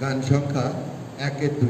গান সংখ্যা 1-2।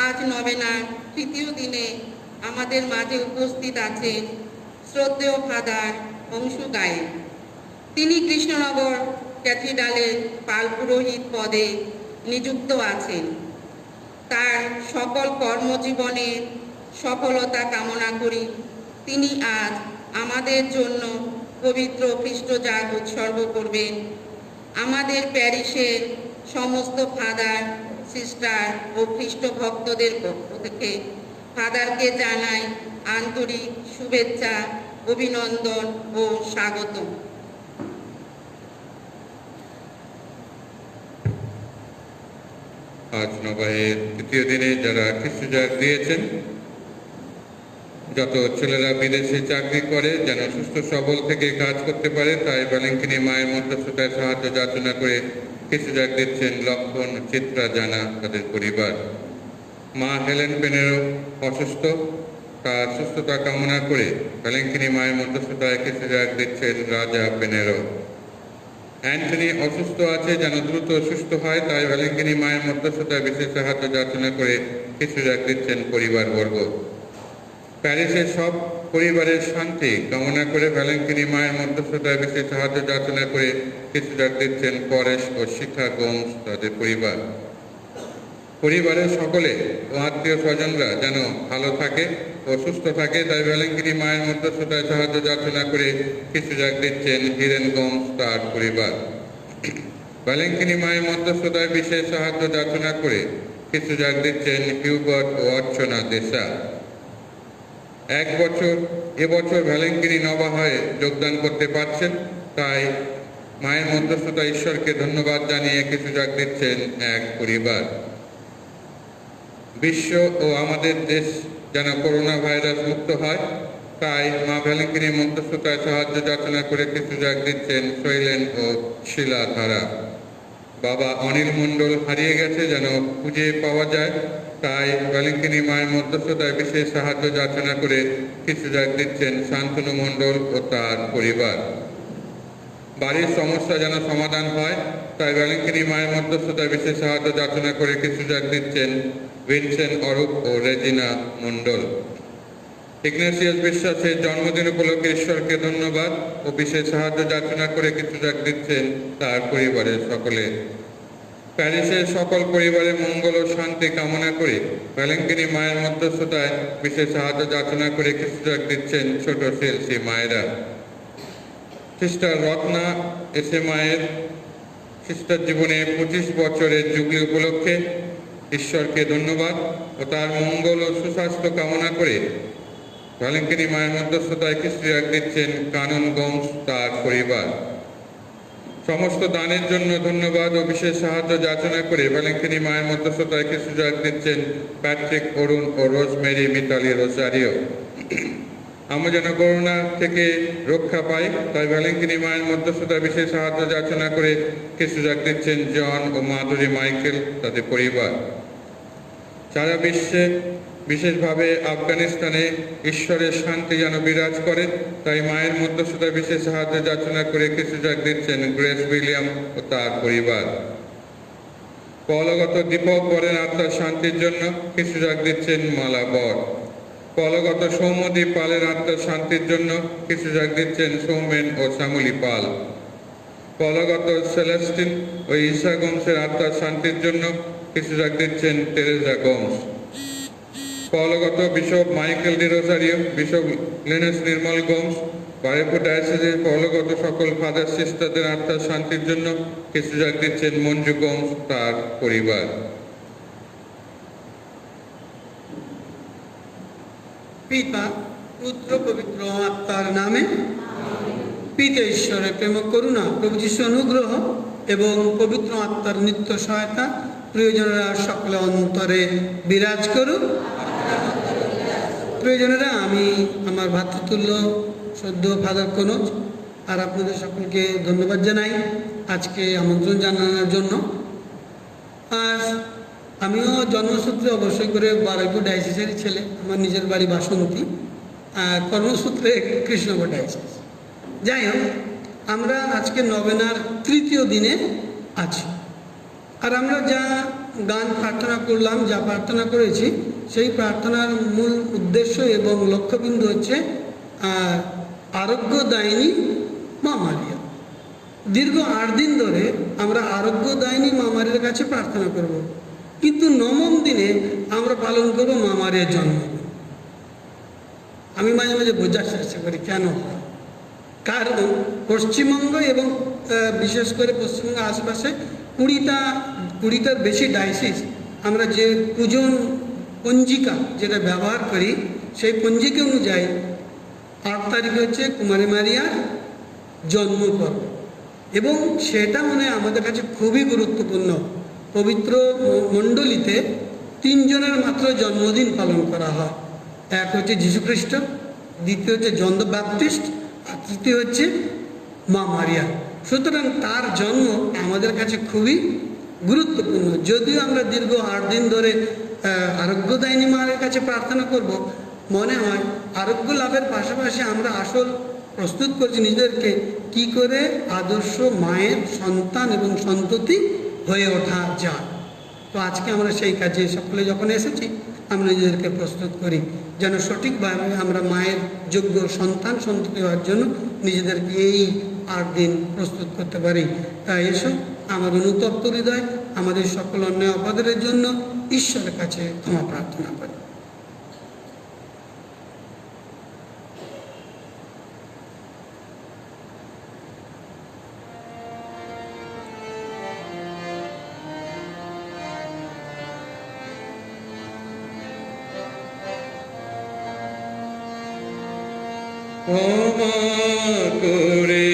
আজ নবেনার তৃতীয় দিনে আমাদের মাঝে উপস্থিত আছেন শ্রদ্ধেয় ফাদার অংশু গায়েন। তিনি কৃষ্ণনগর ক্যাথিড্রালের পাল পুরোহিত পদে নিযুক্ত আছেন। তার সকল কর্মজীবনের সফলতা কামনা করি তিনি আজ আমাদের জন্য পবিত্র খ্রিস্টজাগ উৎসর্গ করবেন। আমাদের প্যারিসের সমস্ত ফাদার সিস্টার ও খ্রিস্ট ভক্তদের পক্ষ থেকে ফাদারকে জানাই আন্তরিক শুভেচ্ছা, অভিনন্দন ও স্বাগত। আজ নবাহের তৃতীয় দিনে যারা খ্রিস্টজাগ দিয়েছেন, যত ছেলেরা বিদেশে চাকরি করে যেন সুস্থ সবল থেকে কাজ করতে পারে, তাই ভ্যালেঙ্কিনি মায়ের মধ্যস্থতায় সাহায্য যাচনা করে খ্রিস্টজাগ দিচ্ছেন লক্ষণ, চিত্রা, জানা তাদের পরিবার। মা হেলেন পেনেরো অসুস্থ, তার সুস্থতা কামনা করে ভ্যালেঙ্কিনি মায়ের মধ্যস্থতায় খ্রিস্টজাগ দিচ্ছেন রাজা পেনেরো। অ্যান্টনি অসুস্থ আছে, যেন দ্রুত সুস্থ হয়, তাই ভ্যালেঙ্কিনি মায়ের মধ্যস্থতায় বিশেষ সাহায্য যাচনা করে খ্রিস্টজাগ দিচ্ছেন পরিবারবর্গ। প্যারিসের সব পরিবারের শান্তি কামনা করে ভ্যালেঙ্কিনি মায়ের মধ্যস্থতায় বিশেষ সাহায্য যাচনা করে খ্রিস্টজাগ দিচ্ছেন পরেশ ও শিখা গোমস তাদের পরিবার। পরিবারের সকলে ও আত্মীয় স্বজনরা যেন ভালো থাকে ও সুস্থ থাকে, তাই ভ্যালেঙ্কিনি মায়ের মধ্যস্থতায় সাহায্য যাচনা করে খ্রিস্টজাগ দিচ্ছেন হিরেন গোমস তার পরিবার। ভ্যালেঙ্কিনি মায়ের মধ্যস্থতায় বিশেষ সাহায্য যাচনা করে খ্রিস্টজাগ দিচ্ছেন হিউবার্ট ও অর্চনা দেশা। এবছর ভ্যালেঙ্কিনি নবাহায় যোগদান করতে পারছেন, তাই মায়ের মধ্যস্থতা ঈশ্বরকে ধন্যবাদ জানিয়ে কিছু ডাক দিচ্ছেন এক পরিবার। বিশ্ব ও আমাদের দেশ যেন করোনা ভাইরাস মুক্ত হয়, তাই মা ভ্যালেন্টিনের মধ্যস্থতায় সাহায্য যাচনা করে কিছু ডাক দিচ্ছেন শৈলেন ও শিলা ধারা। বাবা অনিল মণ্ডল হারিয়ে গেছে, যেন খুঁজে পাওয়া যায়, তাই ভ্যালেন্টিনি মায়ের মধ্যস্থতায় বিশেষ সাহায্য যাচনা করে কিছু ডাক দিচ্ছেন শান্তনু মণ্ডল ও তার পরিবার। বাড়ির সমস্যা যেন সমাধান হয়, তাই ভ্যালেন্টিনি মায়ের মধ্যস্থতায় বিশেষ সাহায্য যাচনা করে কিছু ডাক দিচ্ছেন ভিনসেন্ট অরূপ ও রেজিনা মণ্ডল। ইগনেসিয়াস বিশ্বাসের জন্মদিন উপলক্ষে ঈশ্বরকে ধন্যবাদ ও বিশেষ সাহায্য যাচনা করে কিছু ডাক দিচ্ছেন তার পরিবারের সকলে। প্যারিসের সকল পরিবারের মঙ্গল ও শান্তি কামনা করে ভ্যালেন্টিনি মায়ের মধ্যস্থতায় বিশেষ সাহায্য যাচনা করে কিছু ডাক দিচ্ছেন ছোট সেলসি মায়েরা। সিস্টার রত্না এসে মায়ের সিস্টার জীবনে 25 বছরের যুগলি উপলক্ষে ঈশ্বরকে ধন্যবাদ ও তার মঙ্গল ও সুস্বাস্থ্য কামনা করে ভ্যালেন্টিনি মায়ের মধ্যস্থতায় কিছু ডাক দিচ্ছেন কানন গোমস তার পরিবার। সমস্ত দানের জন্য ধন্যবাদ ও বিশেষ সাহায্য যাচনা করে ভ্যালেন্টিনি মায়ের মধ্যস্থতায় কিছু ডাক দিচ্ছেন প্যাট্রিক, অরুণ ও রোজমেরি মিতালি রোজারিও। আমরা যেন করোনা থেকে রক্ষা পাই, তাই ভ্যালেন্টিনি মায়ের মধ্যস্থতায় বিশেষ সাহায্য যাচনা করে কিছু ডাক দিচ্ছেন জন ও মাধুরী মাইকেল তাদের পরিবার। সারা বিশ্বে বিশেষভাবে আফগানিস্তানে ঈশ্বরের শান্তি যেন বিরাজ করে, তাই মায়ের মধ্যস্থতায় বিশেষ সাহায্য যাচনা করে কিছু ডাক দিচ্ছেন গ্রেস উইলিয়াম ও তার পরিবার। কলগত দীপক বরের আত্মার শান্তির জন্য কিছু ডাক দিচ্ছেন মালা বর। কলগত সৌম্যদীপ পালের আত্মার শান্তির জন্য কিছু ডাক দিচ্ছেন সৌমেন ও শ্যামলী পাল। কলগত সেলেস্টিন ও ঈশা গোমসের আত্মার শান্তির জন্য কিছু ডাক দিচ্ছেন তেরেজা গোমস। কলগত বিশপ মাইকেল ডি রোসারিও, বিশপ লেনেস নির্মল গোমস, বারেপুর ডায়াসিসের কলগত সকল ফাদার সিস্টারদের আত্মার শান্তির জন্য কিছু ডাক দিচ্ছেন মঞ্জু গোমস তার পরিবার। পিতা, পুত্র, পবিত্র আত্মার নামে। পিতা ঈশ্বরের প্রেম, করুণা, প্রভু যিশুর অনুগ্রহ এবং পবিত্র আত্মার নিত্য সহায়তা প্রিয়জনেরা সকলে অন্তরে বিরাজ করুন। প্রিয়জনেরা, আমি আমার ভাতৃতুল্য সদ্য ফাদার কনজ আর আপনাদের সকলকে ধন্যবাদ জানাই আজকে আমন্ত্রণ জানানোর জন্য। আর আমিও জন্মসূত্রে অবশ্যই করে বারুইপুর ডায়াসিসেরই ছেলে। আমার নিজের বাড়ি বাসন্তী, আর কর্মসূত্রে কৃষ্ণনগর ডায়াসিস। যাই হোক, আমরা আজকে নবেনার তৃতীয় দিনে আছি। আর আমরা যা গান প্রার্থনা করলাম, যা প্রার্থনা করেছি, সেই প্রার্থনার মূল উদ্দেশ্য এবং লক্ষ্যবিন্দু হচ্ছে আরোগ্যদায়িনী মা মারিয়া। দীর্ঘ 8 দিন ধরে আমরা আরোগ্যদায়িনী মা মারিয়ার কাছে প্রার্থনা করব, কিন্তু 9ম দিনে আমরা পালন করব মা মারিয়ার জন্মদিন। আমি মাঝে মাঝে বোঝার চেষ্টা করি কেন। কারণ পশ্চিমবঙ্গ এবং বিশেষ করে পশ্চিমবঙ্গের আশপাশে 20টার বেশি ডায়াসিস আমরা যে পূজন পঞ্জিকা যেটা ব্যবহার করি, সেই পঞ্জিকা অনুযায়ী 8 তারিখে হচ্ছে কুমারী মারিয়ার জন্মপর্ব, এবং সেটা মানে আমাদের কাছে খুবই গুরুত্বপূর্ণ। পবিত্র মণ্ডলীতে 3 জনের মাত্র জন্মদিন পালন করা হয়। এক হচ্ছে যীশুখ্রিস্ট, দ্বিতীয় হচ্ছে জন দ্য ব্যাপটিস্ট, আর তৃতীয় হচ্ছে মা মারিয়া। সুতরাং তার জন্ম আমাদের কাছে খুবই গুরুত্বপূর্ণ। যদিও আমরা দীর্ঘ 8 দিন ধরে আরোগ্যদায়িনী মায়ের কাছে প্রার্থনা করব, মনে হয় আরোগ্য লাভের পাশাপাশি আমরা আসল প্রস্তুত করছি নিজেদেরকে কি করে আদর্শ মায়ের সন্তান এবং সন্ততি হয়ে ওঠা যায়। তো আজকে আমরা সেই কাজে সকলে যখন এসেছি, আমরা নিজেদেরকে প্রস্তুত করি যেন সঠিকভাবে আমরা মায়ের যোগ্য সন্তান সন্ততি হওয়ার জন্য নিজেদেরকে এই 8 দিন প্রস্তুত করতে পারি। তাই এসো, আমার অনুতপ্ত হৃদয় আমাদের সকল অন্যায় অপরাধের জন্য ঈশ্বরের কাছে ক্ষমা প্রার্থনা করি। ক্ষমা করে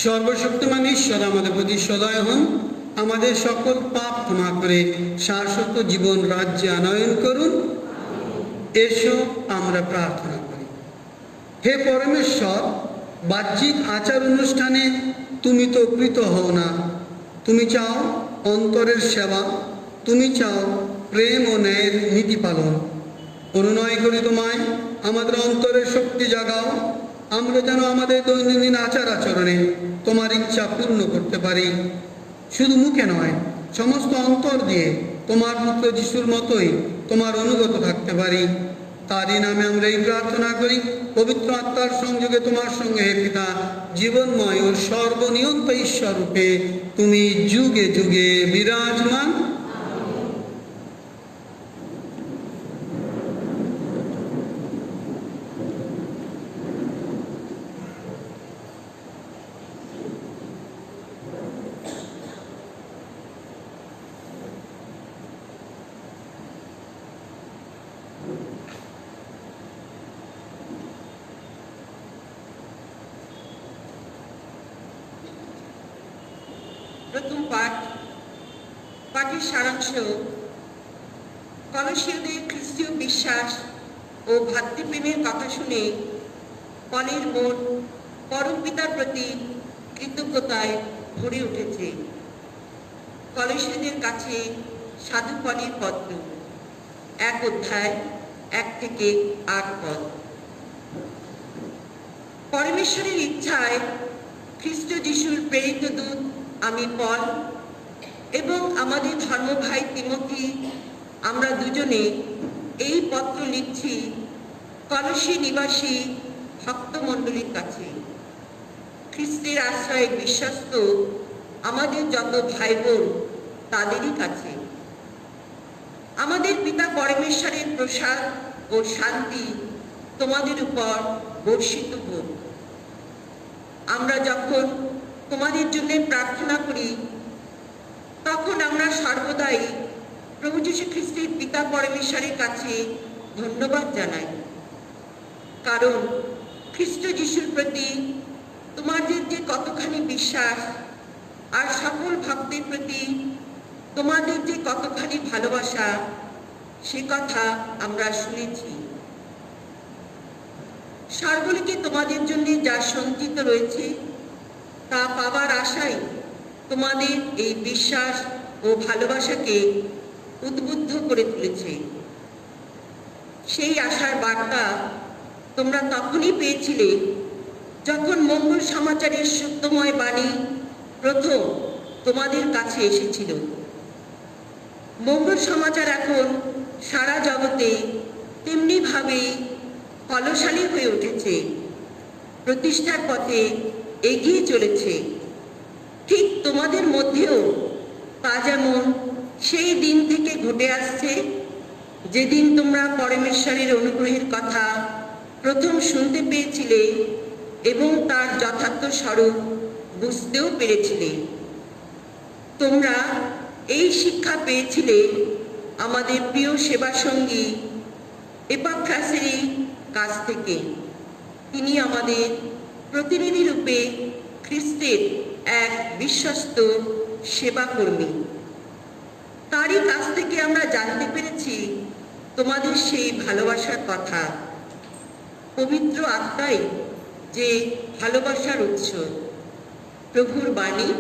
সর্বশক্তিমান ঈশ্বর আমাদের প্রতি সদয় হন, আমাদের সকল পাপ ক্ষমা করে শাশ্বত জীবন রাজ্যে আনয়ন করুন। এসো আমরা প্রার্থনা করি। হে পরমেশ্বর, বাহ্যিক আচার অনুষ্ঠানে তুমি তো কৃত হও না। তুমি চাও অন্তরের সেবা, তুমি চাও প্রেম ও ন্যায়ের নীতি পালন। করুণায় করি তোমায় আমাদের অন্তরের শক্তি জাগাও, আমরা যেন আমাদের দৈনন্দিন আচার আচরণে তোমার ইচ্ছা পূর্ণ করতে পারি। শুধু মুখে নয়, সমস্ত অন্তর দিয়ে তোমার পুত্র যিশুর মতোই তোমার অনুগত থাকতে পারি। তারই নামে আমরা এই প্রার্থনা করি, পবিত্র আত্মার সংযোগে তোমার সঙ্গে হে পিতা, জীবনময় ও সর্বনিয়ন্ত ঈশ্বর রূপে তুমি যুগে যুগে বিরাজমান। প্রথম পাঠের সারাংশ কলসীয়দের খ্রিস্টীয় বিশ্বাস ও ভ্রাতৃপ্রেমের কথা শুনে পলের মন পরমপিতার প্রতি কৃতজ্ঞতায় ভরে উঠেছে। কলসীয়দের কাছে সাধু পলের পত্র, 1 অধ্যায় 1 থেকে 8 পদ। পরমেশ্বরের ইচ্ছায় খ্রিস্ট যিশুর প্রেরিত দূত আমি পল এবং আমাদের ধর্মভাই তিমথি, আমরা দুজনে এই পত্র লিখছি কলসী নিবাসী ভক্তমণ্ডলীর কাছে। খ্রিস্টের আশ্রয়ে বিশ্বস্ত আমাদের যত ভাই বোন তাদেরই কাছে আমাদের পিতা পরমেশ্বরের প্রসাদ ও শান্তি তোমাদের উপর বর্ষিত হোক। আমরা যখন তোমাদের জন্য প্রার্থনা করি তখন আমরা সর্বদাই প্রভু যীশু খ্রিস্টের পিতা পরমেশ্বরের কাছে ধন্যবাদ জানাই, কারণ খ্রিস্ট যিশুর প্রতি তোমাদের যে কতখানি বিশ্বাস আর সকল ভক্তের প্রতি তোমাদের যে কতখানি ভালোবাসা সে কথা আমরা শুনেছি। স্বর্গলোকে তোমাদের জন্য যা সঞ্চিত রয়েছে তা পাবার আশায় তোমাদের এই বিশ্বাস ও ভালোবাসাকে উদ্বুদ্ধ করে তুলেছে। সেই আশার বার্তা তোমরা তখনই পেয়েছিলে যখন মঙ্গল সমাচারের সত্যময় বাণী প্রথম তোমাদের কাছে এসেছিল। মঙ্গল সমাচার এখন সারা জগতে তেমনিভাবে ফলশালী হয়ে উঠেছে, প্রতিষ্ঠার পথে এগিয়ে চলেছে। ঠিক তোমাদের মধ্যেও তা যেমন সেই দিন থেকে ঘটে আসছে যেদিন তোমরা পরমেশ্বরের অনুগ্রহের কথা প্রথম শুনতে পেয়েছিলে এবং তার যথার্থ স্বরূপ বুঝতেও পেরেছিলে। তোমরা এই শিক্ষা পেয়েছিলে আমাদের প্রিয় সেবাসঙ্গী এপাফ্রাসের কাছ থেকে। তিনি আমাদের প্রতিনিধি রূপে খ্রিস্টের এক বিশ্বস্ত সেবাকর্মী। তারই কাছ থেকে আমরা জানতে পেরেছি তোমাদের সেই ভালোবাসার কথা। পবিত্র আত্মাই যে ভালোবাসার উৎস। প্রভুর বাণী।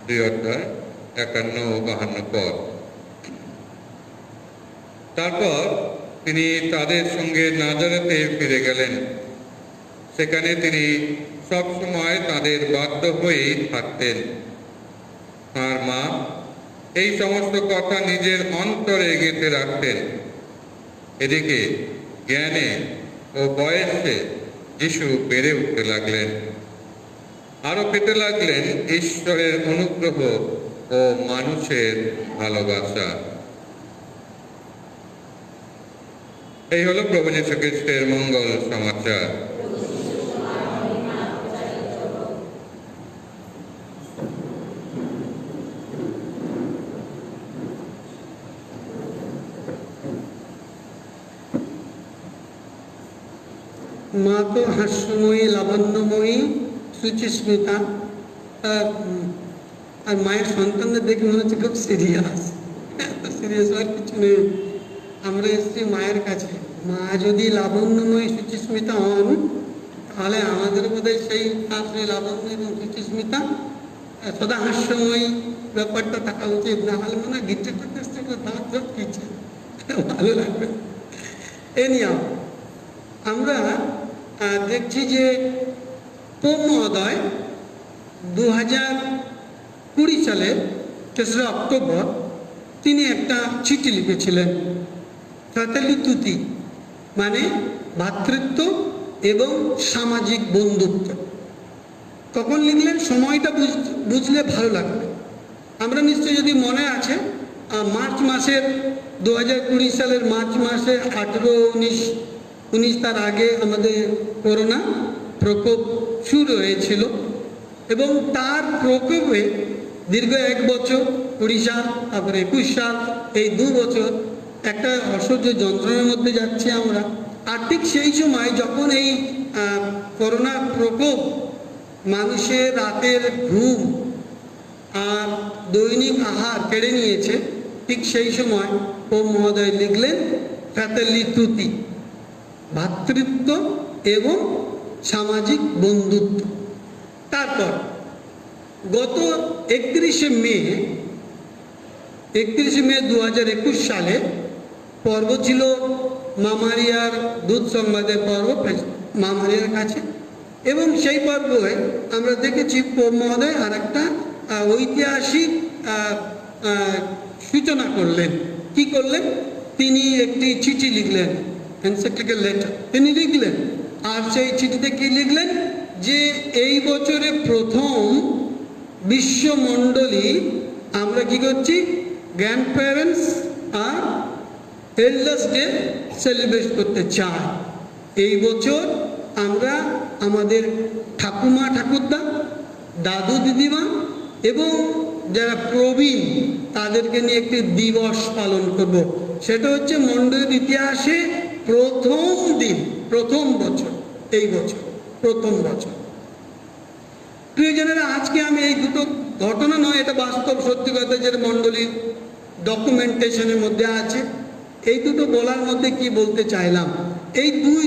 2 অধ্যায় 51 ও 52 পদ। তারপর তিনি তাদের সঙ্গে নাজারেতে ফিরে গেলেন। সেখানে তিনি সব সময় তাদের বাধ্য হয়েই থাকতেন। আর মা এই সমস্ত কথা নিজের অন্তরে গেঁথে রাখতেন। এদিকে জ্ঞানে ও বয়সে যিশু বেড়ে উঠতে লাগলেন, আরো পেতে লাগলেন ঈশ্বরের অনুগ্রহ ও মানুষের ভালোবাসা। এই হলো প্রভু যীশু খ্রিস্টের মঙ্গল সমাচার। মা তো হাস্যময়ী, লাবণ্যময়ী, সুচিস্মিতা। আর মায়ের সন্তানদের দেখে মনে হচ্ছে খুব সিরিয়াস। এত সিরিয়াস আর কিছু নেই। আমরা এসেছি মায়ের কাছে। মা যদি লাবণ্যময়ী, সুচিস্মিতা হন, তাহলে আমাদের বোধহয় সেই লাবণ্য এবং সুচিস্মিতা, সদা হাস্যময়ী ব্যাপারটা থাকা উচিত। না হলে মনে হয় গিট্টে দাঁত দাঁত কিচ্ছে, ভালো লাগবে। এ নিয়ে আমরা দেখছি যে পোপ মহোদয় 2020 সালের 3রা অক্টোবর তিনি একটা চিঠি লিখেছিলেন, ফ্র্যাটারলি তুতি, মানে ভ্রাতৃত্ব এবং সামাজিক বন্ধুত্ব। কখন লিখলেন সময়টা বুঝলে ভালো লাগবে। আমরা নিশ্চয়ই, যদি মনে আছে, মার্চ মাসের 2020 সালের মার্চ মাসে 18-19 তার আগে আমাদের করোনা প্রকোপ শুরু হয়েছিল এবং তার প্রকোপে দীর্ঘ 1 বছর, 20 সাল, তারপরে 21 সাল, এই 2 বছর একটা অসহ্য যন্ত্রণার মধ্যে যাচ্ছি আমরা। আর ঠিক সেই সময় যখন এই করোনা প্রকোপ মানুষের রাতের ঘুম আর দৈনিক আহার কেড়ে নিয়েছে, ঠিক সেই সময় পোপ মহোদয় লিখলেন ফ্র্যাটারলি তুতি, ভ্রাতৃত্ব এবং সামাজিক বন্ধুত্ব। তারপর গত 31শে মে 2021 সালে পর্ব ছিল মা মারিয়ার দূত সংবাদের পর্ব, মা মারিয়ার কাছে। এবং সেই পর্বে আমরা দেখেছি পোপ মহোদয় আর একটা ঐতিহাসিক সূচনা করলেন। কি করলেন? তিনি একটি চিঠি লিখলেন, এনসাইক্লিক্যাল লেটার তিনি লিখলেন। আর সেই চিঠিতে কি লিখলেন? যে এই বছরে প্রথম বিশ্বমণ্ডলী আমরা কি করছি, grand parents are elders day celebrate করতে চাই। এই বছর আমরা আমাদের ঠাকুমা ঠাকুরদা, দাদু দিদিমা এবং যারা প্রবীণ তাদেরকে নিয়ে একটি দিবস পালন করব। সেটা হচ্ছে মণ্ডলীর ইতিহাসে প্রথম দিন, প্রথম বছর, এই বছর প্রথম বছর। প্রিয়জনেরা, আজকে আমি এই দুটো ঘটনা নয়, এটা বাস্তব সত্যি কথা, যেটা মণ্ডলীর ডকুমেন্টেশনের মধ্যে আছে, এই দুটো বলার মধ্যে কি বলতে চাইলাম। এই দুই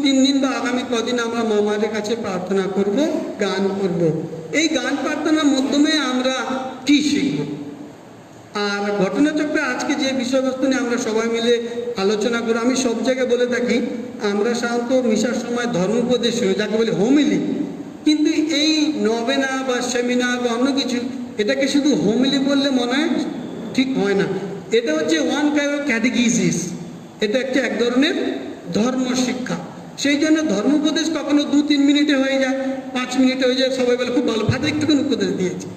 তিন দিন বা আগামী কদিন আমরা মামাদের কাছে প্রার্থনা করব, গান করব। এই গান প্রার্থনার মাধ্যমে আমরা কি শিখব? আর ঘটনাচক্রে আজকে যে বিষয়বস্তু নিয়ে আমরা সবাই মিলে আলোচনা করব, আমি সব জায়গায় বলে থাকি, আমরা সাধারণত মিশার সময় ধর্মোপদেশ যাকে বলে হোমিলি, কিন্তু এই নবেনা বা সেমিনার বা অন্য কিছু, এটাকে শুধু হোমিলি বললে মনে হয় ঠিক হয় না। এটা হচ্ছে ওয়ান কাইন্ড অফ ক্যাটেকিসিস, এটা একটা এক ধরনের ধর্ম শিক্ষা। সেই জন্য ধর্মোপদেশ কখনো 2-3 মিনিটে হয়ে যায়, 5 মিনিটে হয়ে যায়, সবাই বলে খুব ভালো, ফাদার একটুখানি উপদেশ দিয়েছে।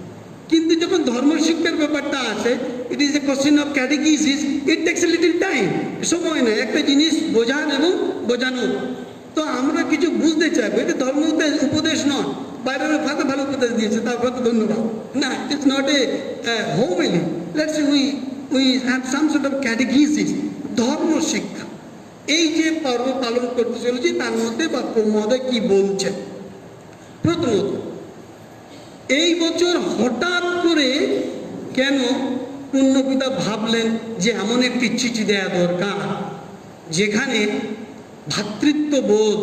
কিন্তু যখন ধর্ম শিক্ষার ব্যাপারটা আসে, it is a question of catechesis, it takes a little time, সময় নেয় একটা জিনিস বোঝান এবং বোঝানোর। তো আমরা কিছু বুঝতে চাইবো, এটা ধর্ম উপদেশ নয়, বাইরের ফাদার ভালো উপদেশ দিয়েছে তারপর তো ধন্যবাদ, না, it's not a homily. Let's we have some sort of catechesis, ধর্ম শিক্ষা। এই যে পর্ব পালন করতে চলেছি তার মধ্যে বাপ্পা মহোদয় কি বলছেন। প্রথমত, এই বছর হঠাৎ করে কেন পুণ্যপিতা ভাবলেন যে এমন একটি চিঠি দেয়া দরকার যেখানে ভ্রাতৃত্ববোধ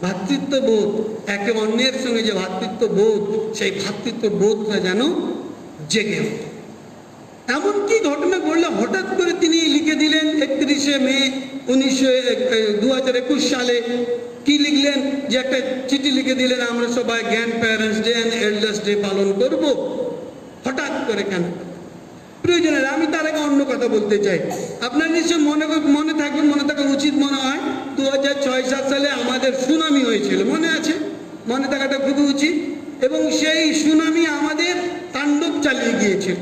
ভ্রাতৃত্ববোধ, একে অন্যের সঙ্গে যে ভ্রাতৃত্ববোধ, সেই ভ্রাতৃত্ববোধটা যেন জেগে ওঠে। এমন কি ঘটনা ঘটলে হঠাৎ করে তিনি লিখে দিলেন 31শে মে 2021 সালে কি লিখলেন, যে একটা চিঠি লিখে দিলেন, আমরা সবাই grand parents day and elders day পালন করব। হঠাৎ করে কেন? প্রয়োজনের আমি তার আগে অন্য কথা বলতে চাই। আপনার নিশ্চয় মনে থাকা উচিত মনে হয় 2006-7 সালে আমাদের সুনামি হয়েছিল, মনে আছে? মনে থাকাটা খুবই উচিত। এবং সেই সুনামি আমাদের তাণ্ডব চালিয়ে গিয়েছিল।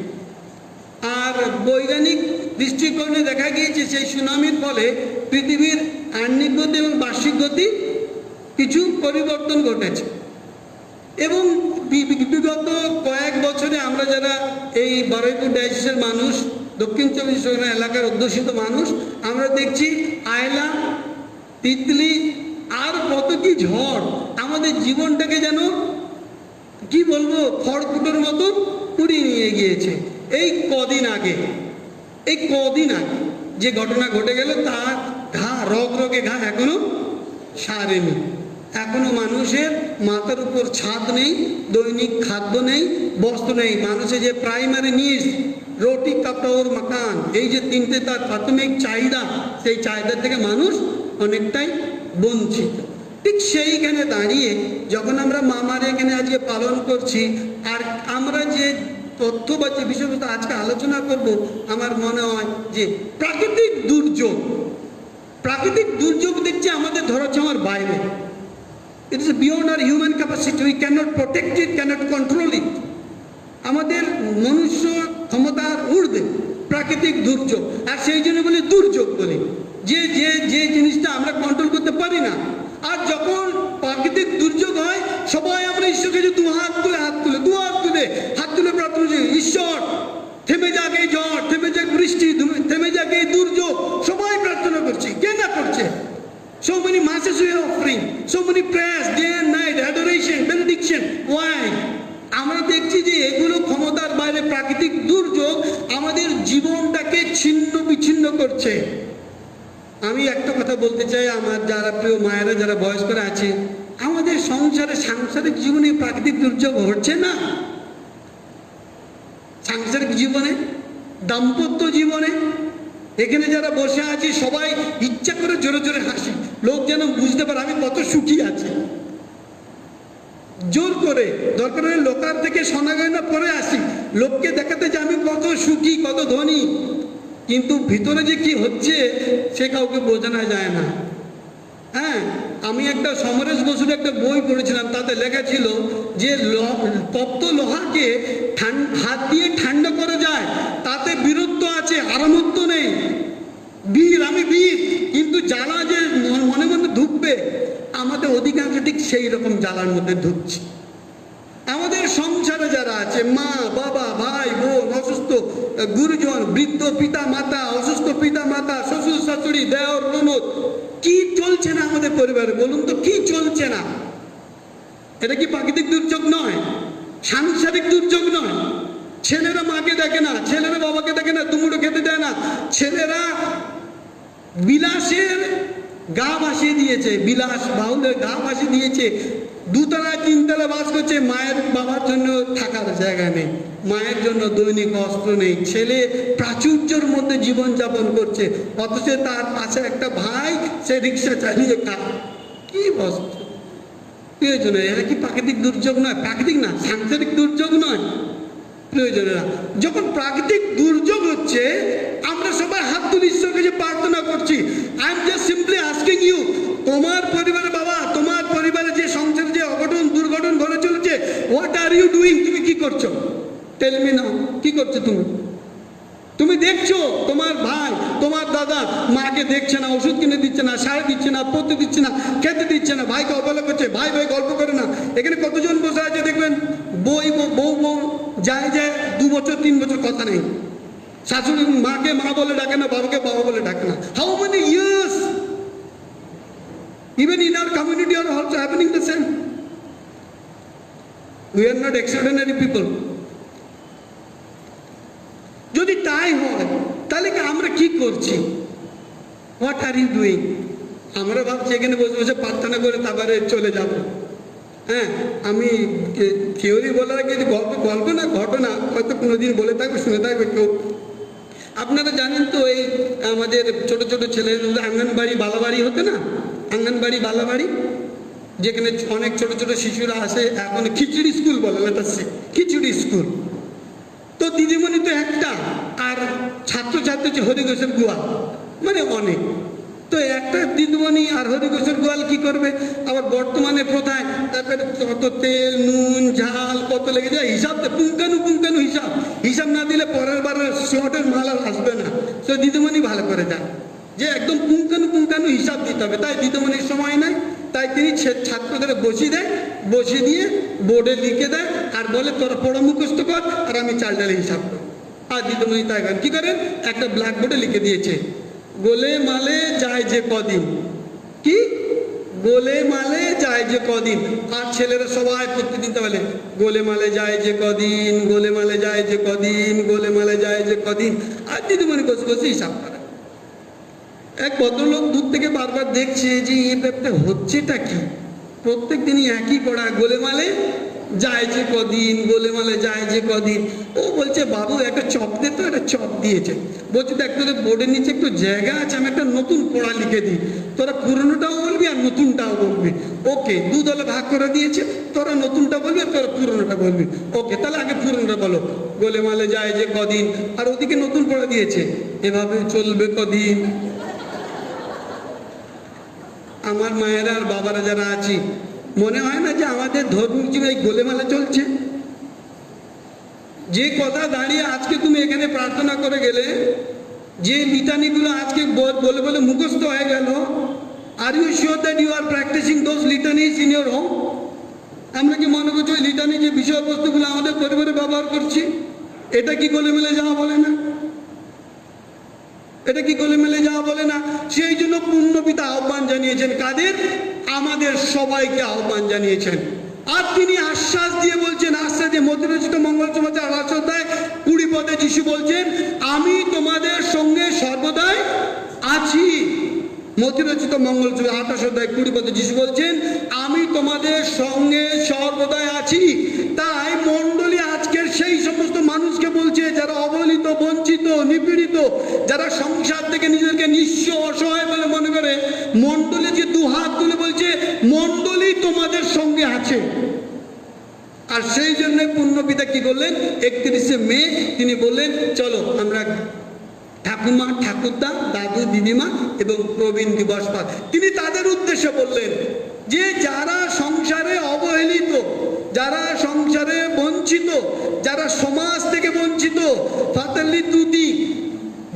আর বৈজ্ঞানিক দৃষ্টিকোণে দেখা গিয়েছে সেই সুনামির ফলে পৃথিবীর আহ্নিক গতি এবং বার্ষিক গতি কিছু পরিবর্তন ঘটেছে। এবং বিগত কয়েক বছরে আমরা যারা এই বারুইপুর ডায়াসিসের মানুষ, দক্ষিণ 24 পরগনা এলাকার অধ্যুষিত মানুষ, আমরা দেখছি আয়লা, তিতলি আর কত কি ঝড় আমাদের জীবনটাকে যেন কি বলবো খড়কুটোর মতো পুড়িয়ে নিয়ে গিয়েছে। এই কদিন আগে যে ঘটনা ঘটে গেল, তার রগে ঘা এখনো সারেনি। এখনো মানুষের মাথার উপর ছাদ নেই, দৈনিক খাদ্য নেই, বস্ত্র নেই। মানুষের যে প্রাইমারি নিডস, রুটি কাপড় মাকান, এই যে তিনটে তার প্রাথমিক চাহিদা, সেই চাহিদা থেকে মানুষ অনেকটাই বঞ্চিত। ঠিক সেইখানে দাঁড়িয়ে যখন আমরা মামারে এখানে আজকে পালন করছি, আর আমরা যে তথ্য বা যে বিষয়বস্তু আজকে আলোচনা করব, আমার মনে হয় যে প্রাকৃতিক দুর্যোগ দেখছি আমাদের ধরাছোঁয়ার বাইরে। It is beyond our human capacity. We cannot protect it, cannot control it. আমাদের মনুষ্য ক্ষমতার ঊর্ধ্বে প্রাকৃতিক দুর্যোগ। আর সেই জন্য বলি দুর্যোগ বলি, যে জিনিসটা আমরা কন্ট্রোল করতে পারি না। আর যখন প্রাকৃতিক দুর্যোগ হয়, সবাই আমরা ঈশ্বরকে যে হাত তুলে প্রার্থনা করি, ঈশ্বর থেমে যাক এই ঝড়, থেমে যাক বৃষ্টি, থেমে যাক এই দুর্যোগ, সবাই প্রার্থনা করছি। কে না করছে? So many masses we are offering, so many prayers, day and night, adoration, benediction. Why? আমরা দেখছি যে এগুলো ক্ষমতার বাইরে প্রাকৃতিক দুর্যোগ আমাদের জীবনটাকে ছিন্ন বিচ্ছিন্ন করছে। আমি একটা কথা বলতে চাই, আমার যারা প্রিয় মায়েরা, যারা বয়স্করা আছে, আমাদের সাংসারিক জীবনে প্রাকৃতিক দুর্যোগ হচ্ছে না? সাংসারিক জীবনে, দাম্পত্য জীবনে, এখানে যারা বসে আছি সবাই ইচ্ছা করে জোরে জোরে হাসি, লোক যেন বুঝতে পারে আমি কত সুখী আছি। জোর করে দরকার হলে লোকার থেকে সোনা গয়না পরে আসি, লোককে দেখাতে যে আমি কত সুখী, কত ধনী, কিন্তু ভিতরে যে কি হচ্ছে সে কাউকে বোঝানো যায় না। হ্যাঁ, আমি একটা সমরেশ বসুর একটা বই পড়েছিলাম, তাতে লেখা ছিল যে তপ্ত লোহাকে হাত দিয়ে ঠান্ডা করা যায়, তাতে বীরত্ব আছে, আরামত্ব নেই। আমি বীর, কিন্তু জ্বালা যে মনে মনে ঢুকবে, আমাদের অধিকাংশ ঠিক সেই রকম জ্বালার মধ্যে ঢুকছে। আমাদের সংসারে যারা আছে, মা বাবা, ভাই বোন, অসুস্থ গুরুজন, বৃদ্ধ পিতা মাতা, অসুস্থ পিতা মাতা, শ্বশুর শাশুড়ি, দেওর ননদ, কি চলছে না আমাদের পরিবারে বলুন তো? কি চলছে না? এটা কি প্রাকৃতিক দুর্যোগ নয়? সাংসারিক দুর্যোগ নয়? ছেলেরা মাকে দেখে না, ছেলেরা বাবাকে দেখে না, দুমুঠো খেতে দেয় না, ছেলেরা বিলাসের গা ভাসিয়ে দিয়েছে, বিলাস বাহুলের গা ভাসিয়ে দিয়েছে, দুতলা তিনতলা বাস করছে, মায়ের বাবার জন্য থাকার জায়গা নেই, মায়ের জন্য দৈনিক অস্ত্র নেই, ছেলে প্রাচুর্যের মধ্যে জীবনযাপন করছে, অথচ তার পাশে একটা ভাই, সে রিক্সা চালিয়ে খায়। কি বস্তু প্রয়োজনে? এটা কি প্রাকৃতিক দুর্যোগ নয়? প্রাকৃতিক না, সাংসারিক দুর্যোগ নয়? প্রয়োজনেরা যখন প্রাকৃতিক দুর্যোগ হচ্ছে, আমরা সবাই হাত তুলে ঈশ্বরকে যে প্রার্থনা করছি। I am just simply asking you, তোমার পরিবারে বাবা, তোমার পরিবারে যে সংসারে যে অঘটন দুর্ঘটন ঘটে চলেছে, হোয়াট আর ইউ ডুইং? তুমি কি করছো? টেল মি নাও, কি করছো তুমি দেখছো তোমার ভাই, তোমার দাদা মাকে দেখছে না, ওষুধ কিনে দিচ্ছে না, সার দিচ্ছে না, পড়তে দিচ্ছে না, খেতে দিচ্ছে না, ভাইকে অবহেলা করছে, ভাই গল্প করে না। এখানে কতজন বসে আছে দেখবেন, বউ যায় 2 বছর 3 বছর কথা নেই, শাশুড়ি মাকে মা বলে ডাকে না, বাবাকে বাবা বলে ডাকে না। How many years? Even in our community are also happening the same. We are not extraordinary people. যদি তাই হয়, তাহলে আমরা কি করছি? What are you doing? আমরা ভাবছি এখানে বসে বসে প্রার্থনা করে তারপরে চলে যাব। হ্যাঁ, আমি থিওরি বলার আগে গল্প গল্প না ঘটনা হয়তো কোনোদিন বলে থাকবে, শুনে থাকবে কেউ। আপনারা জানেন তো এই আমাদের ছোট ছোট ছেলেদের আঙ্গনবাড়ি বালাবাড়ি হতো না, আঙ্গনবাড়ি বালাবাড়ি, যেখানে অনেক ছোট ছোট শিশুরা আসে, এখন খিচুড়ি স্কুল বলে, লেটাচ্ছে খিচুড়ি স্কুল। তো দিদিমণি তো একটা, আর ছাত্রছাত্রী হচ্ছে হরিঘোষের গোয়াল, মানে অনেক। তো একটা দিদিমণি আর হরিঘোষের গোয়াল কি করবে? আবার বর্তমানে প্রথায় তারপরে কত তেল নুন ঝাল কত লেগে যায়, হিসাব পুঙ্খানু পুঙ্খানু হিসাব, হিসাব না দিলে পরের বার স্লটের মাল আর আসবে না। তো দিদিমণি ভালো করে যান যে একদম পুঙ্খানু পুঙ্খানু হিসাব দিতে হবে, তাই দিদিমণির সময় নাই, তাই তিনি ছাত্রদের বসিয়ে দেয়, বসিয়ে দিয়ে বোর্ডে লিখে দেয় আর বলে তোরা পড়া মুখস্থ কর আর আমি চাল ডালে হিসাব কর। আর দিদিমণি তাই করেন। কি করেন? একটা ব্ল্যাকবোর্ডে লিখে দিয়েছে গোলে মালে যায় যে কদিন, কি গোলে মালে যায় যে কদিন। আর ছেলেরা সবাই প্রত্যেকদিন তা বলে গোলে মালে যায় যে কদিন, গোলে মালে যায় যে কদিন, গোলে মালে যায় যে কদিন। আর দিদিমণি বসে বসে হিসাব করে। এক ভদ্রলোক দূর থেকে বারবার দেখছে যে এই ব্যাপারটা হচ্ছেটা কি, প্রত্যেক দিনই একই পড়া, গোলেমালে যায় যে কদিন, গোলেমালে যায় যে কদিন। ও বলছে বাবু একটা চপ দে তো, একটা চপ দিয়েছে। বলছে দেখ তোদের বোর্ডের নিচে একটু জায়গা আছে, আমি একটা নতুন পড়া লিখে দিই, তোরা পুরনোটাও বলবি আর নতুনটাও বলবি। ওকে, দু দলে ভাগ করে দিয়েছে, তোরা নতুনটা বলবি আর তোরা পুরনোটা বলবি। ওকে, তাহলে আগে পুরনোটা বলো, গোলেমালে যায় যে কদিন, আর ওদিকে নতুন পড়া দিয়েছে। এভাবে চলবে কদিন? আমার মায়েরা আর বাবারা যারা আছি, মনে হয় না যে আমাদের ধর্মীয় জীবনে এই গোলেমালে চলছে? যে কথা দাঁড়িয়ে আজকে তুমি এখানে প্রার্থনা করে গেলে, যে লিটানিগুলো আজকে বলে বলে মুখস্থ হয়ে গেল, are you sure that you are practising those litanies in your home? আমরা কি মনে করছি ওই লিটানি যে বিষয়বস্তুগুলো আমাদের পরিবারে ব্যবহার করছি? এটা কি গোলেমেলে যাওয়া বলে না? এটা কি গোলেমেলে যাওয়া বলে না? সেই জন্য পূর্ণপিতা আহ্বান জানিয়েছেন কাদের? আমাদের সবাইকে আহ্বান জানিয়েছেন। আর তিনি আশ্বাস দিয়ে বলছেন, আশ্বাস দিয়ে মতিরচিত মঙ্গল সমাচার 8 অধ্যায় 20 পদে যিশু বলছেন আমি তোমাদের সঙ্গে সর্বদাই আছি। মতিরচিত মঙ্গল 28 অধ্যায় 20 পদে যিশু বলছেন আমি তোমাদের সঙ্গে সর্বদাই আছি। তাই মণ্ডলী আজকের সেই সমস্ত মানুষকে বলছে যারা অবহেলিত, বঞ্চিত, নিপীড়িত, যারা সংসার থেকে নিজেদেরকে নিঃস্ব অসহায় বলে মনে করে, মণ্ডলী যে দু হাত তুলে বলছে মণ্ডলী তোমাদের সঙ্গে আছে। আর সেই জন্য পূর্ণপিতা কি করলেন? 31শে মে তিনি বললেন চলো আমরা ঠাকুমা, ঠাকুরদা, দাদু, দিদিমা এবং প্রবীণ দিবস পাল, তিনি তাদের উদ্দেশ্যে বললেন যে যারা সংসারে অবহেলিত, যারা সংসারে বঞ্চিত, যারা সমাজ থেকে বঞ্চিত, ফাতারলি দুদি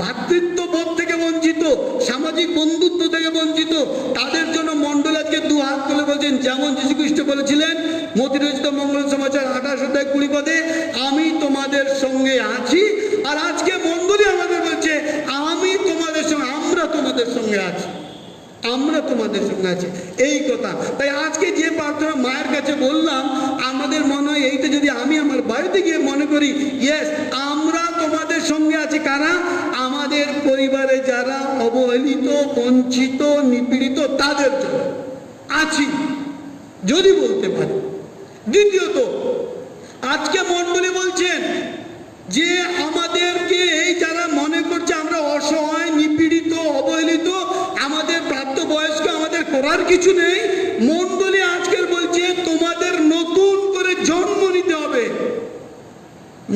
ভ্রাতৃত্ববোধ থেকে বঞ্চিত, সামাজিক বন্ধুত্ব থেকে বঞ্চিত, তাদের জন্য মণ্ডল আজকে দু হাত তুলে বলছেন, যেমন যীশু খ্রিস্ট বলেছিলেন মতিরচিত মঙ্গল সমাচার 28 অধ্যায় 20 পদে আমি তোমাদের সঙ্গে আছি। আর আজকে মণ্ডলী আমাদের বলছে আমি তোমাদের সঙ্গে, আমরা তোমাদের সঙ্গে আছি, আমরা তোমাদের সঙ্গে আছি, এই কথা। তাই আজকে যে প্রার্থনা মায়ের কাছে বললাম, আমাদের মনে হয় এইটা যদি আমি আমার বাড়িতে গিয়ে মনে করি ইয়েস আমরা তোমাদের সঙ্গে আছি। কারা? আমাদের পরিবারে যারা অবহেলিত, বঞ্চিত, নিপীড়িত, তাদের জন্য আছি যদি বলতে পারি। দ্বিতীয়ত আজকে মণ্ডলী বলছেন যে আমাদেরকে এই যারা মনে করছে আমরা অসহায়, নিপীড়িত, অবহেলিত, আমাদের প্রাপ্তবয়স্ক, আমাদের করার কিছু নেই, মণ্ডলী আজকের বলছে তোমাদের নতুন করে জন্ম নিতে হবে।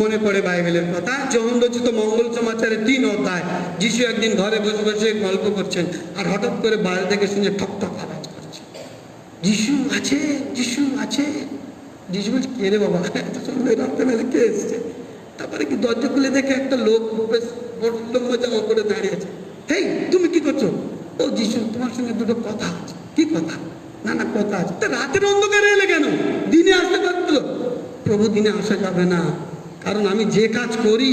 মনে পড়ে বাইবেলের কথা, যোহন রচিত মঙ্গল সমাচারের 3 অধ্যায়। যিশু একদিন ঘরে বসে বসে গল্প করছেন আর হঠাৎ করে বাইরে থেকে শুনে ঠক ঠক আওয়াজ করছে, যিশু আছে, যিশু আছে। যিশু বলছে কে রে বাবা, এত সুন্দর রাত্রেবেলা কে এসছে? তারপরে কি দরজা খুলে দেখে একটা লোক বেশ বড় লম্বা জামা করে দাঁড়িয়ে আছে। হেই তুমি কি করছো? ও যিশু তোমার সঙ্গে দুটো কথা আছে। কি কথা? না না কথা আছে। তা রাতের অন্ধকারে এলে কেন? দিনে আসতে পারতো? প্রভু দিনে আসা যাবে না, কারণ আমি যে কাজ করি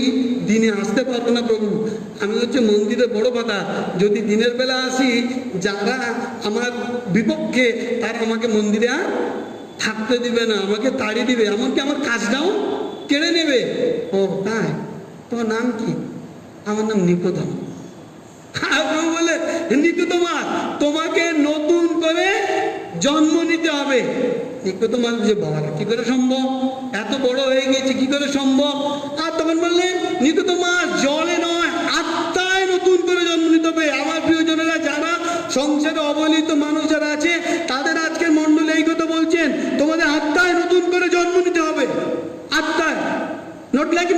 দিনে আসতে পারবো না প্রভু। আমি হচ্ছে মন্দিরের বড় কথা, যদি দিনের বেলা আসি যারা আমার বিপক্ষে তারা আমাকে মন্দিরে আর থাকতে দিবে না, আমাকে তাড়িয়ে দিবে, এমনকি আমার কাজটাও কেড়ে নেবে। ও তাই? তোমার নাম কি? আমার নাম নিকোদম। প্রভু বলে নিকোদেমাস, তোমাকে নতুন করে জন্ম নিতে হবে। নিকোদেমাস যে বাবা কি করে সম্ভব, এত বড় হয়ে গেছে কি করে সম্ভব? আর তখন বললেন নিকোদেমাস, জলে নয় আত্মায় নতুন করে জন্ম নিতে হবে। আমার প্রিয়জনেরা, যারা সংসারে অবহেলিত মানুষ যারা আছে তাদের আজকের মণ্ডলে এই কথা বলছেন, তোমাদের আত্মায় নতুন করে জন্ম নিতে হবে। আত্মায়, নট লাইক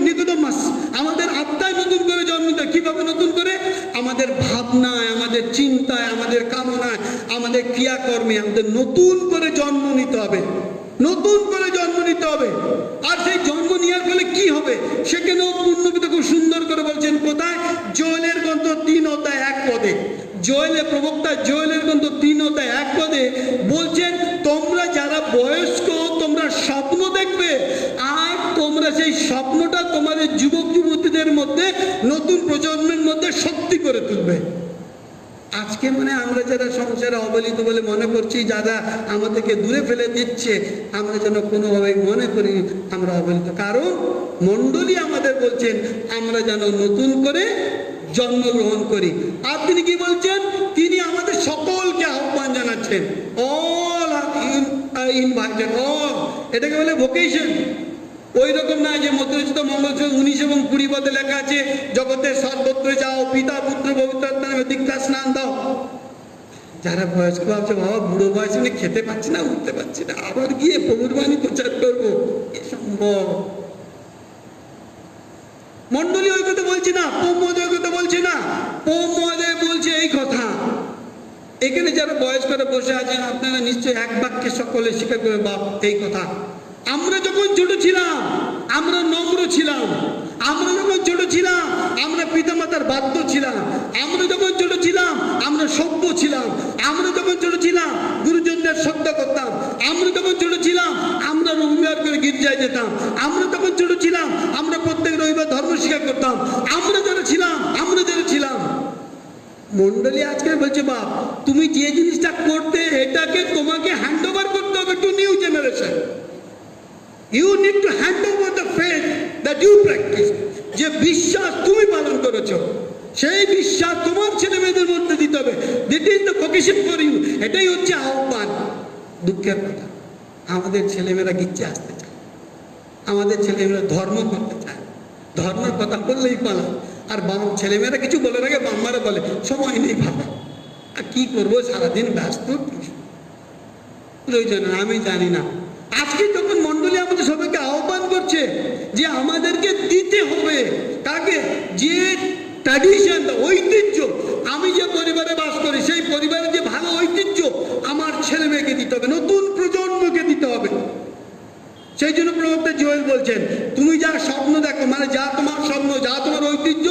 নিকোদেমাস, আমাদের আত্মায় নতুন করে জন্ম নিতে হবে। কিভাবে নতুন করে? আমাদের ভাবনায়, আমাদের চিন্তায়, আমাদের কামনায়, আমাদের ক্রিয়াকর্মে আমাদের নতুন করে জন্ম নিতে হবে, নতুন করে জন্ম নিতে হবে। আর সেই জন্ম নেওয়ার ফলে কি হবে সেখানেও পূর্ণপিতা খুব সুন্দর করে বলছেন। কোথায়? জোয়েলের গ্রন্থ 3:1 জোয়েলের প্রবক্তা জোয়েলের গ্রন্থ 3:1 বলছেন, তোমরা যারা বয়স্ক তোমরা স্বপ্ন দেখবে, আর তোমরা সেই স্বপ্নটা তোমাদের যুবক যুবতীদের মধ্যে, নতুন প্রজন্মের মধ্যে সত্যি করে তুলবে। আজকে মানে আমরা যারা সংসারে অবহেলিত বলে মনে করছি, যারা আমাদেরকে দূরে ফেলে দিচ্ছে, আমরা যেন কোনোভাবে মনে করি আমরা অবহেলিত। কারণ মণ্ডলী আমাদের বলছেন আমরা যেন নতুন করে জন্মগ্রহণ করি। আর তিনি কি বলছেন? তিনি আমাদের সকলকে আহ্বান জানাচ্ছেন। All are invited, all. এটাকে বলে ভোকেশন। ওই রকম না যে মধ্যস্থ মঙ্গলসূত্র 19 এবং 20 পদে লেখা আছে, জগতের সর্বত্র যাও, পিতা পুত্র পবিত্র আত্মার নামে দীক্ষা স্নান দাও। যারা বয়স্ক ভাবছে, বাবা বুড়ো বয়সে আমি খেতে পাচ্ছি না, উঠতে পারছি না, আবার গিয়ে প্রভুর বাণী প্রচার করবো, এ সম্ভব? মন্ডলী ওই কথা বলছে না, পোপ মহোদয় ওই কথা বলছে না। পোপ মহোদয় বলছে এই কথা। এখানে যারা বয়স্করা বসে আছেন, আপনারা নিশ্চয়ই এক বাক্যে সকলে স্বীকার করে বাপ এই কথা। আমরা যখন ছোট ছিলাম আমরা নম্র ছিলাম, আমরা যখন ছোট ছিলাম আমরা পিতামাতার বাধ্য ছিলাম, আমরা যখন ছোট ছিলাম আমরা সভ্য ছিলাম, আমরা যখন ছোট ছিলাম গুরুজনদের শ্রদ্ধা করতাম, আমরা যখন ছোট ছিলাম আমরা রবিবার করে গির্জায় যেতাম, আমরা তখন ছোট ছিলাম আমরা প্রত্যেক রবিবার ধর্ম স্বীকার করতাম, আমরা যারা ছিলাম। মন্ডলী আজকে বলছে, বাপ তুমি যে জিনিসটা করতে, এটাকে তোমাকে হ্যান্ড ওভার করতে হবে to new generation. You need to hand over the faith that you practise. যে বিশ্বাস তুমি পালন করেছো, সেই বিশ্বাস তোমার ছেলে মেয়েদের মধ্যে দিতে হবে। This is the vocation for you. এটাই হচ্ছে আহ্বান। দুঃখের কথা, আমাদের ছেলেমেয়েরা গির্জে আসতে চায়, আমাদের ছেলেমেয়েরা ধর্ম করতে চায়, ধর্মের কথা বললেই পালায়। আর ছেলেমেয়েরা কিছু বলে রাখে, বাম্মারা বলে সময় নেই ভালো। আর কি করবো, সারাদিন ব্যস্ত, প্রয়োজন আমি জানি না। আজকে যখন মন্ডলী আমাদের সবাইকে আহ্বান করছে যে আমাদেরকে দিতে হবে, কাকে? যে ট্র্যাডিশন, ঐতিহ্য, আমি যে পরিবারে বাস করি সেই পরিবারের যে ভালো ঐতিহ্য আমার ছেলে মেয়েকে দিতে হবে, নতুন প্রজন্মকে দিতে হবে। সেই জন্য প্রবক্তা জোয়েল বলছেন, তুমি যা স্বপ্ন দেখো, মানে যা তোমার স্বপ্ন, যা তোমার ঐতিহ্য,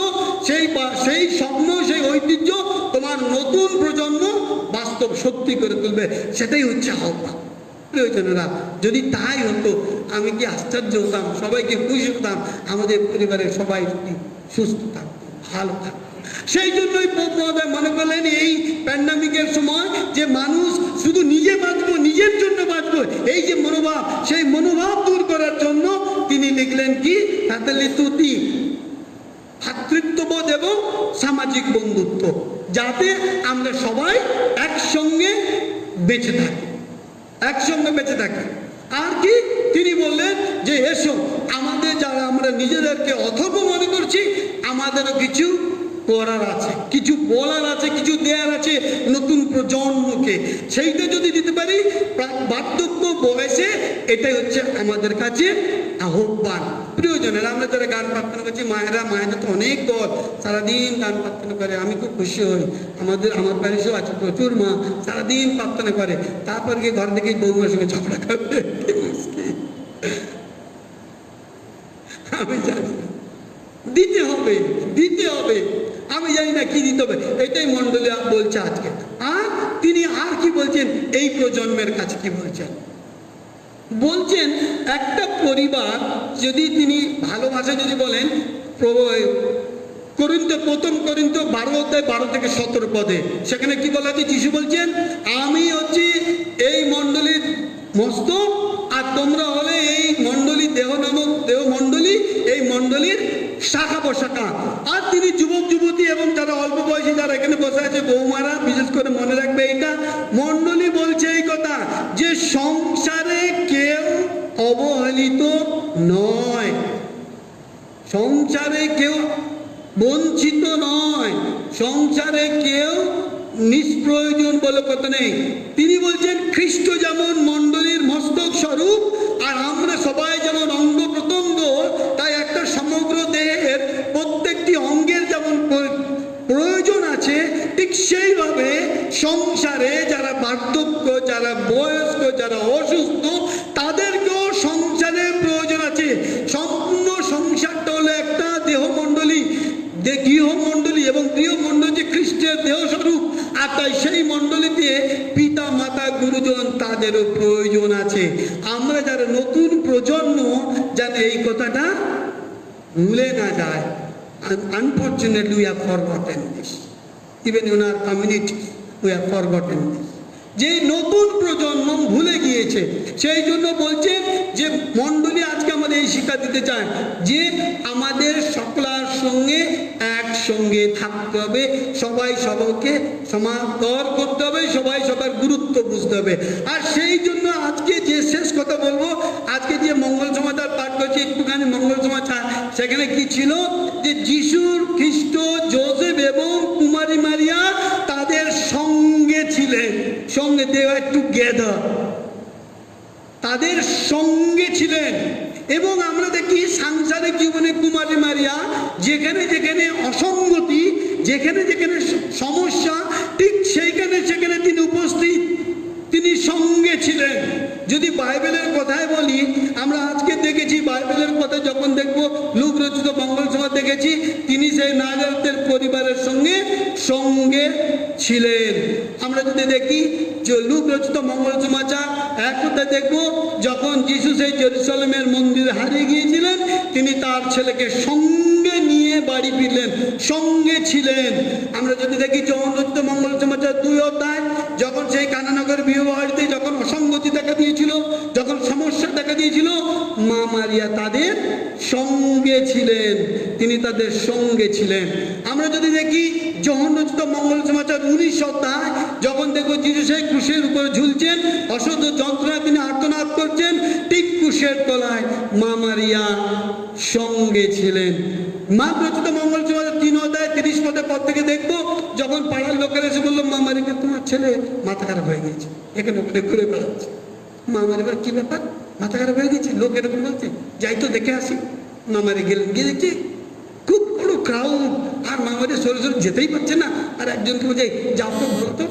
সেই স্বপ্ন, সেই ঐতিহ্য তোমার নতুন প্রজন্ম বাস্তব সত্যি করে তুলবে। সেটাই হচ্ছে আহ্বান। প্রয়োজনেরা যদি তাই হতো, আমি কি আশ্চর্য হতাম, সবাইকে খুশি হতাম, আমাদের পরিবারের সবাই সুস্থ থাকতো, ভালো থাকতো। সেই জন্যই পোপ মহোদয় মনে করলেন এই প্যান্ডামিকের সময় যে মানুষ শুধু নিজে বাঁচবো, নিজের জন্য বাঁচবো, এই যে মনোভাব, সেই মনোভাব দূর করার জন্য তিনি লিখলেন কি? তুতি ভ্রাতৃত্ববোধ এবং সামাজিক বন্ধুত্ব, যাতে আমরা সবাই একসঙ্গে বেঁচে থাকি, একসঙ্গে বেঁচে থাকি। আর কি তিনি বললেন যে এসো, আমাদের যারা আমরা নিজেদেরকে অথর্ব মনে করছি, আমাদেরও কিছু করার আছে, কিছু বলার আছে, কিছু দেওয়ার আছে নতুন প্রজন্মকে। সেইটা যদি দিতে পারি বার্ধক্য বয়সে, এটাই হচ্ছে আমাদের কাছে আহ্বান। প্রিয়জনের, আমরা যারা গান প্রার্থনা করছি, মায়েরা তো অনেক দল সারাদিন গান প্রার্থনা করে, আমি খুব খুশি হই। আমার প্যারিসও আছে প্রচুর মা সারাদিন প্রার্থনা করে, তারপর গিয়ে ঘর থেকে বৌমার সঙ্গে ঝগড়া করবে। আমি জানি দিতে হবে, দিতে হবে, আমি জানি না কি দিতে হবে। এটাই মন্ডলী বলছে আজকে। আর তিনি আর কি বলছেন, এই প্রজন্মের কাছে কি বলছেন? বলছেন একটা পরিবার যদি তিনি ভালোবাসা যদি বলেন, প্রথম করিন্থী 12:12-17 পদে, সেখানে কি বলা আছে? যিশু বলছেন, আমি হচ্ছি এই মণ্ডলীর মস্তক, আর তোমরা হলে এই মণ্ডলী দেহ নামক দেহ মণ্ডলী, এই মণ্ডলীর শাখা পোশাখা। আর তিনি যুবক যুবতী এবং যারা অল্প বয়সী যারা এখানে বসে আছে বৌমারা বিশেষ করে মনে রাখবে এটা, মণ্ডলী বলছে এই কথা যে সংসারে কেউ অবহেলিত নয়, সংসারে কেউ বঞ্চিত নয়, সংসারে কেউ নিষ্প্রয়োজন বলে কথা নেই। তিনি বলছেন খ্রিস্ট যেমন মণ্ডলীর মস্তক স্বরূপ আর আমরা সবাই যেমন অঙ্গ প্রত্যঙ্গ, তাই একটা সমগ্র দেহের প্রত্যেকটি অঙ্গের যেমন প্রয়োজন আছে, ঠিক সেইভাবে সংসারে যারা বার্ধক্য, যারা বয়স্ক, যারা অসুস্থ, তাদেরকেও সংসারের প্রয়োজন আছে। সম্পূর্ণ সংসারটা হলো একটা দেহমণ্ডলী, গৃহমণ্ডলী, এবং গৃহমণ্ডলী যে খ্রিস্টের দেহস্বরূপ। আর তাই সেই মণ্ডলীতে পিতা মাতা গুরুজন তাদেরও প্রয়োজন আছে। আমরা যারা নতুন প্রজন্ম যেন এই কথাটা ভুলে না যায়। Unfortunately, we have forgotten this. Even in our community, we have forgotten this. যে নতুন প্রজন্ম ভুলে গিয়েছে, সেই জন্য বলছেন যে মণ্ডলী আজকে আমাদের এই শিক্ষা দিতে চায় যে আমাদের সকলের সঙ্গে একসঙ্গে থাকতে হবে, সবাই সবাইকে সমাদর করতে হবে, সবাই সবার গুরুত্ব বুঝতে হবে। আর সেই জন্য আজকে যে শেষ কথা বলবো, আজকে যে মঙ্গল সমাচার পাঠ করছি, একটুখানি মঙ্গল সমাচার, সেখানে কি ছিল যে যিশুর খ্রিস্ট যোসেফ এবং কুমারী মারিয়া তাদের সঙ্গে ছিলেন, সঙ্গে they were together, তাদের সঙ্গে ছিলেন। এবং আমরা দেখি সাংসারিক জীবনে কুমারী মারিয়া যেখানে যেখানে অসঙ্গতি, যেখানে যেখানে সমস্যা, ঠিক সেইখানে সেখানে তিনি উপস্থিত, তিনি সঙ্গে ছিলেন। যদি বাইবেলের কথায় বলি, আমরা আজকে দেখেছি বাইবেলের কথা যখন দেখবো লূক রচিত মঙ্গল সমাজ দেখেছি, তিনি সেই নাজারেতের পরিবারের সঙ্গে সঙ্গে ছিলেন। আমরা যদি দেখি যে লূক রচিত মঙ্গল সমাচার এক কথায় দেখবো যখন যিশু সেই জেরুসালেমের মন্দিরে হারিয়ে গিয়েছিলেন, তিনি তার ছেলেকে সঙ্গে নিয়ে বাড়ি ফিরলেন, সঙ্গে ছিলেন। আমরা যদি দেখি যোহন রচিত মঙ্গল সমাচার 2 অধ্যায়, যখন সেই কানানগর বিবাহ বাড়িতে যখন অসঙ্গতি দেখা দিয়েছিল, যখন সমস্যা দেখা দিয়েছিল, মা মারিয়া তাদের সঙ্গে ছিলেন, তিনি তাদের সঙ্গে ছিলেন। আমরা যদি দেখি যোহন রচিত মঙ্গল সমাচার 19 অধ্যায়, যখন দেখবো যিশু সেই ক্রুশের উপরে ঝুলছেন, অসহ্য যন্ত্রণায় তিনি আর্তনাদ করছেন, ঠিক ক্রুশের তলায় মা মারিয়া সঙ্গে ছিলেন। মা রচিত মঙ্গল সমাচার 3 অধ্যায় 30 পদের পর থেকে দেখবো যখন পাড়ার লোকেরা এসে বললো মা মারিকে তোমার ছেলে মাথা খারাপ হয়ে গেছে, এখানে ওখানে ঘুরে বেড়াচ্ছে। মা মারিবার কি ব্যাপার, মাথা খারাপ হয়ে গেছে, লোক এরকম বলছে, যাই তো দেখে আসি। মামারি গেলেন, গিয়ে দেখছি খুব বড় ক্রাউড, আর মামারি সরে সরে যেতেই পারছে না। আর একজনকে বলছে যাও তো বলো তো,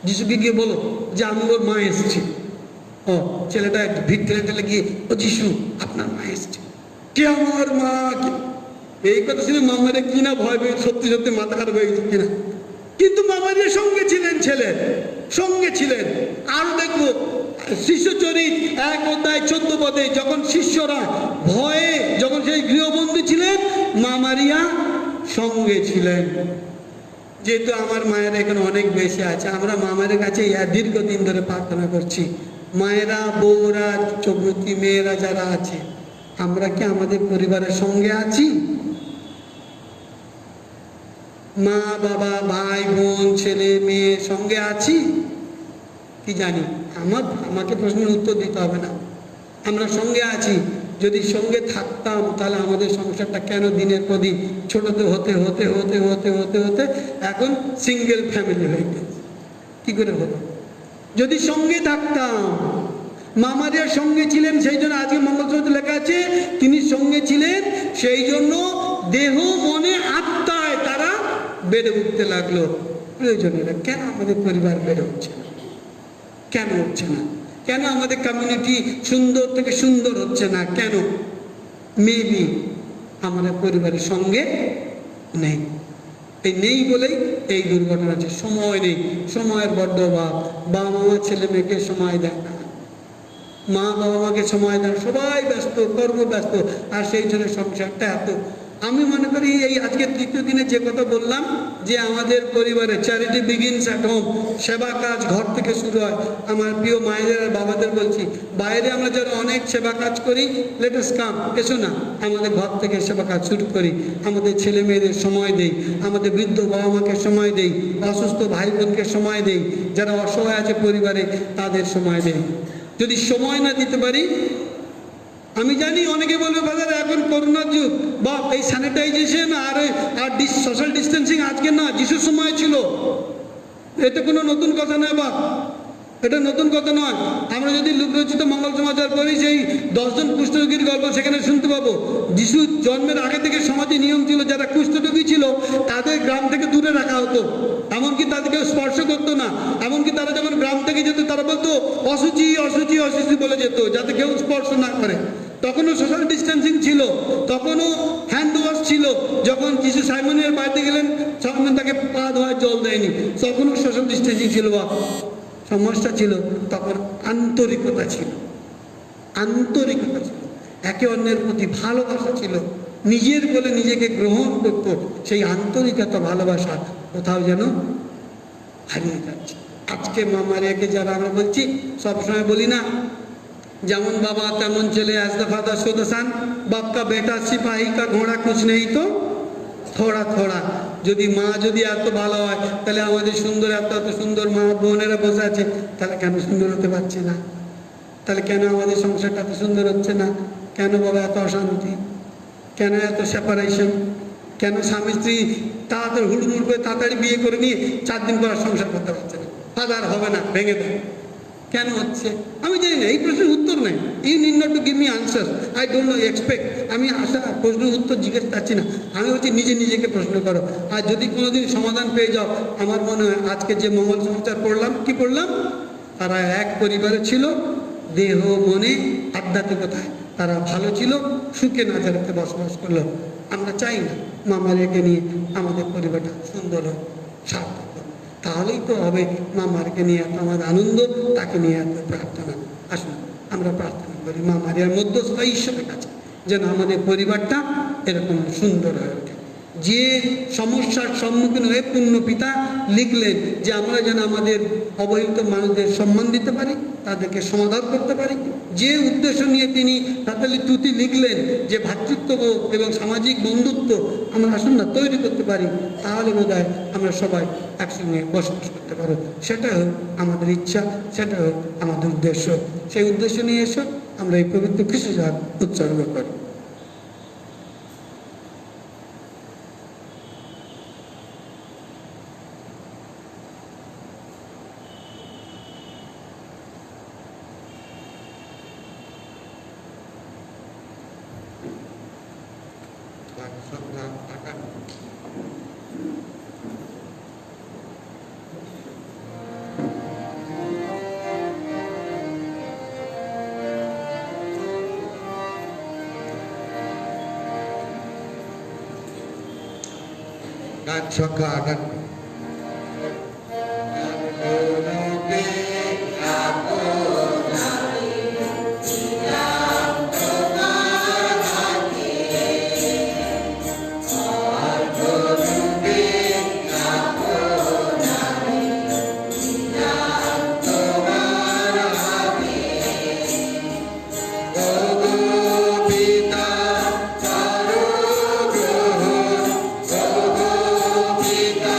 যিশুকে গিয়ে বলো যে আমি ওর মা এসেছি। ও ছেলেটা ভিড় ঠেলে ঠেলে গিয়ে, ও যিশু আপনার মা এসছে। কে আমার মা? এই কথা শুনে মামারে কিনা ভয় পেয়ে সত্যি সত্যি মাথা খারাপ হয়ে গেছে কিনা, কিন্তু মামারির সঙ্গে ছিলেন, ছেলের সঙ্গে ছিলেন। আরো দেখবো শিষ্যচরিত 1 অধ্যায় 14 পদে, যখন শিষ্যরা ভয়ে যখন সেই গৃহবন্দী ছিলেন, মা মারিয়া সঙ্গে ছিলেন। যেহেতু আমার মায়েরা এখানে অনেক বেশি আছে, আমরা মামারের কাছে দীর্ঘদিন ধরে প্রার্থনা করছি। মায়েরা, বউরা, চৌবতী মেয়েরা যারা আছে, আমরা কি আমাদের পরিবারের সঙ্গে আছি? মা বাবা, ভাই বোন, ছেলে মেয়ে সঙ্গে আছি কি জানি? আমাকে প্রশ্নের উত্তর দিতে হবে না, আমরা সঙ্গে আছি। যদি সঙ্গে থাকতাম তাহলে আমাদের সংসারটা কেন দিনের পর দিন ছোটতে হতে হতে হতে হতে হতে হতে এখন সিঙ্গেল ফ্যামিলি হয়ে গেছে? কি করে হলো? যদি সঙ্গে থাকতাম। মা মারিয়ার সঙ্গে ছিলেন, সেই জন্য আজকে মঙ্গলসূত্রে লেখা আছে তিনি সঙ্গে ছিলেন, সেই জন্য দেহ মনে আত্মায় তারা বেড়ে উঠতে লাগলো। প্রয়োজনীয় কেন আমাদের পরিবার বেড়ে উঠছে না? কেন হচ্ছে না? কেন আমাদের কমিউনিটি সুন্দর থেকে সুন্দর হচ্ছে না? কেন? মেবি আমাদের পরিবারের সঙ্গে নেই। এই নেই বলেই এই দুর্ঘটনা আছে। সময় নেই, সময়ের বড্ড অভাব। বাবা মা ছেলে মেয়েকে সময় দেয় না, মা বাবা মাকে সময় দেয়, সবাই ব্যস্ত, কর্মব্যস্ত, আর সেই জন্য সংসারটা এত আমি মনে করি এই আজকে তৃতীয় দিনে যে কথা বললাম যে আমাদের পরিবারে চ্যারিটি বিগিনস অ্যাট হোম, সেবা কাজ ঘর থেকে শুরু হয়। আমার প্রিয় মায়েদের আর বাবাদের বলছি, বাইরে আমরা যারা অনেক সেবা কাজ করি, লেট আস কাম, এসো না আমাদের ঘর থেকে সেবা কাজ শুরু করি। আমাদের ছেলে মেয়েদের সময় দেই, আমাদের বৃদ্ধ বাবা মাকে সময় দেই, অসুস্থ ভাই বোনকে সময় দেই, যারা অসহায় আছে পরিবারে তাদের সময় দেই। যদি সময় না দিতে পারি, আমি জানি অনেকে বলবে বাজারে এখন করোনার যুগ বা এই স্যানিটাইজেশন আর সোশ্যাল ডিস্টেন্সিং আজকে না, যিশুর সময় ছিল। এটা কোনো নতুন কথা নয় বা এটা নতুন কথা নয়। আমরা যদি লোকরচিত মঙ্গল সমাচার পড়ি, সেই 10 জন কুষ্ঠরোগীর গল্প সেখানে শুনতে পাবো। যিশু জন্মের আগে থেকে সমাজে নিয়ম ছিল, যারা কুষ্ঠরোগী ছিল তাদের গ্রাম থেকে দূরে রাখা হতো, এমনকি তাদেরকে স্পর্শ করতো না। এমনকি তারা যখন গ্রাম থেকে যেত তারা বলতো অসুচি অসুচি অসুচি বলে যেত, যাতে কেউ স্পর্শ না করে। তখনও সোশ্যাল ডিস্টেন্সিং ছিল, তখনও হ্যান্ড ওয়াশ ছিল। যখন যিশু সাইমনের বাড়িতে গেলেন, সাইমন তাকে পা ধোয়ার জল দেয়নি, তখনও সোশ্যাল ডিস্টেন্সিং ছিল। বা সমস্যা ছিল তখন আন্তরিকতা ছিল, আন্তরিকতা ছিল, একে অন্যের প্রতি ভালোবাসা ছিল, নিজের বলে নিজেকে গ্রহণ করত। সেই আন্তরিকতা ভালোবাসা কোথাও যেন হারিয়ে যাচ্ছে। আজকে মামারিয়াকে যারা আমরা বলছি, সবসময় বলি না যেমন বাবা তেমন ছেলে, as the father so the sun, বাপ কা বেটা সিপাহী কা ঘোড়া কুছ নেই তো থোড়া থোড়া। যদি মা যদি এত ভালো হয়, তাহলে আমাদের সুন্দর এত এত সুন্দর মা বোনেরা বসে আছে, তাহলে কেন সুন্দর হতে পারছে না? তাহলে কেন আমাদের সংসারটা এত সুন্দর হচ্ছে না? কেন বাবা এত অশান্তি? কেন এত সেপারেশন? কেন স্বামী স্ত্রী তাড়াতাড়ি হুড়মুড় করে তাড়াতাড়ি বিয়ে করে নিয়ে 4 দিন পর সংসার করতে পারছে না, ফাদার হবে না, ভেঙে দেয়? কেন হচ্ছে আমি জানি না, এই প্রশ্নের উত্তর নেই। You need not to give me answer, I don't know expect. আমি আশা প্রশ্নের উত্তর জিজ্ঞেস করছি না, আমি হচ্ছে নিজেকে প্রশ্ন করো। আর যদি কোনোদিন সমাধান পেয়ে যাও, আমার মনে হয় আজকে যে মঙ্গল সমাচার পড়লাম, কি পড়লাম? তারা এক পরিবারে ছিল, দেহ মনে আধ্যাত্মিকতায় তারা ভালো ছিল, সুখে নাজারাতে বসবাস করলো। আমরা চাই না মামারিয়াকে নিয়ে আমাদের পরিবারটা সুন্দর হোক, সার্থক হোক। তাহলেই তো হবে মামারিয়াকে নিয়ে এত আমার আনন্দ, তাকে নিয়ে এত প্রার্থনা। আসুন আমরা প্রার্থনা করি মামারিয়ার মধ্যস্থ ঈশ্বরের কাছে, যেন আমাদের পরিবারটা এরকম সুন্দর হয়ে ওঠে। যে সমস্যার সম্মুখীন হয়ে পূর্ণ পিতা লিখলেন যে আমরা যেন আমাদের অবহেলিত মানুষদের সম্মান দিতে পারি, তাদেরকে সমাধান করতে পারি। যে উদ্দেশ্য নিয়ে তিনি তাতালি তুতি লিখলেন যে ভ্রাতৃত্ববোধ এবং সামাজিক বন্ধুত্ব আমরা আসুন না তৈরি করতে পারি, তাহলে বোধ হয় আমরা সবাই একসঙ্গে বসবাস করতে পারো। সেটা হোক আমাদের ইচ্ছা, সেটা হোক আমাদের উদ্দেশ্য। সেই উদ্দেশ্য নিয়ে এসো আমরা এই পবিত্র খ্রিস্টজাত উৎসর্গ করি। গান সংখ্যা 58। পিতা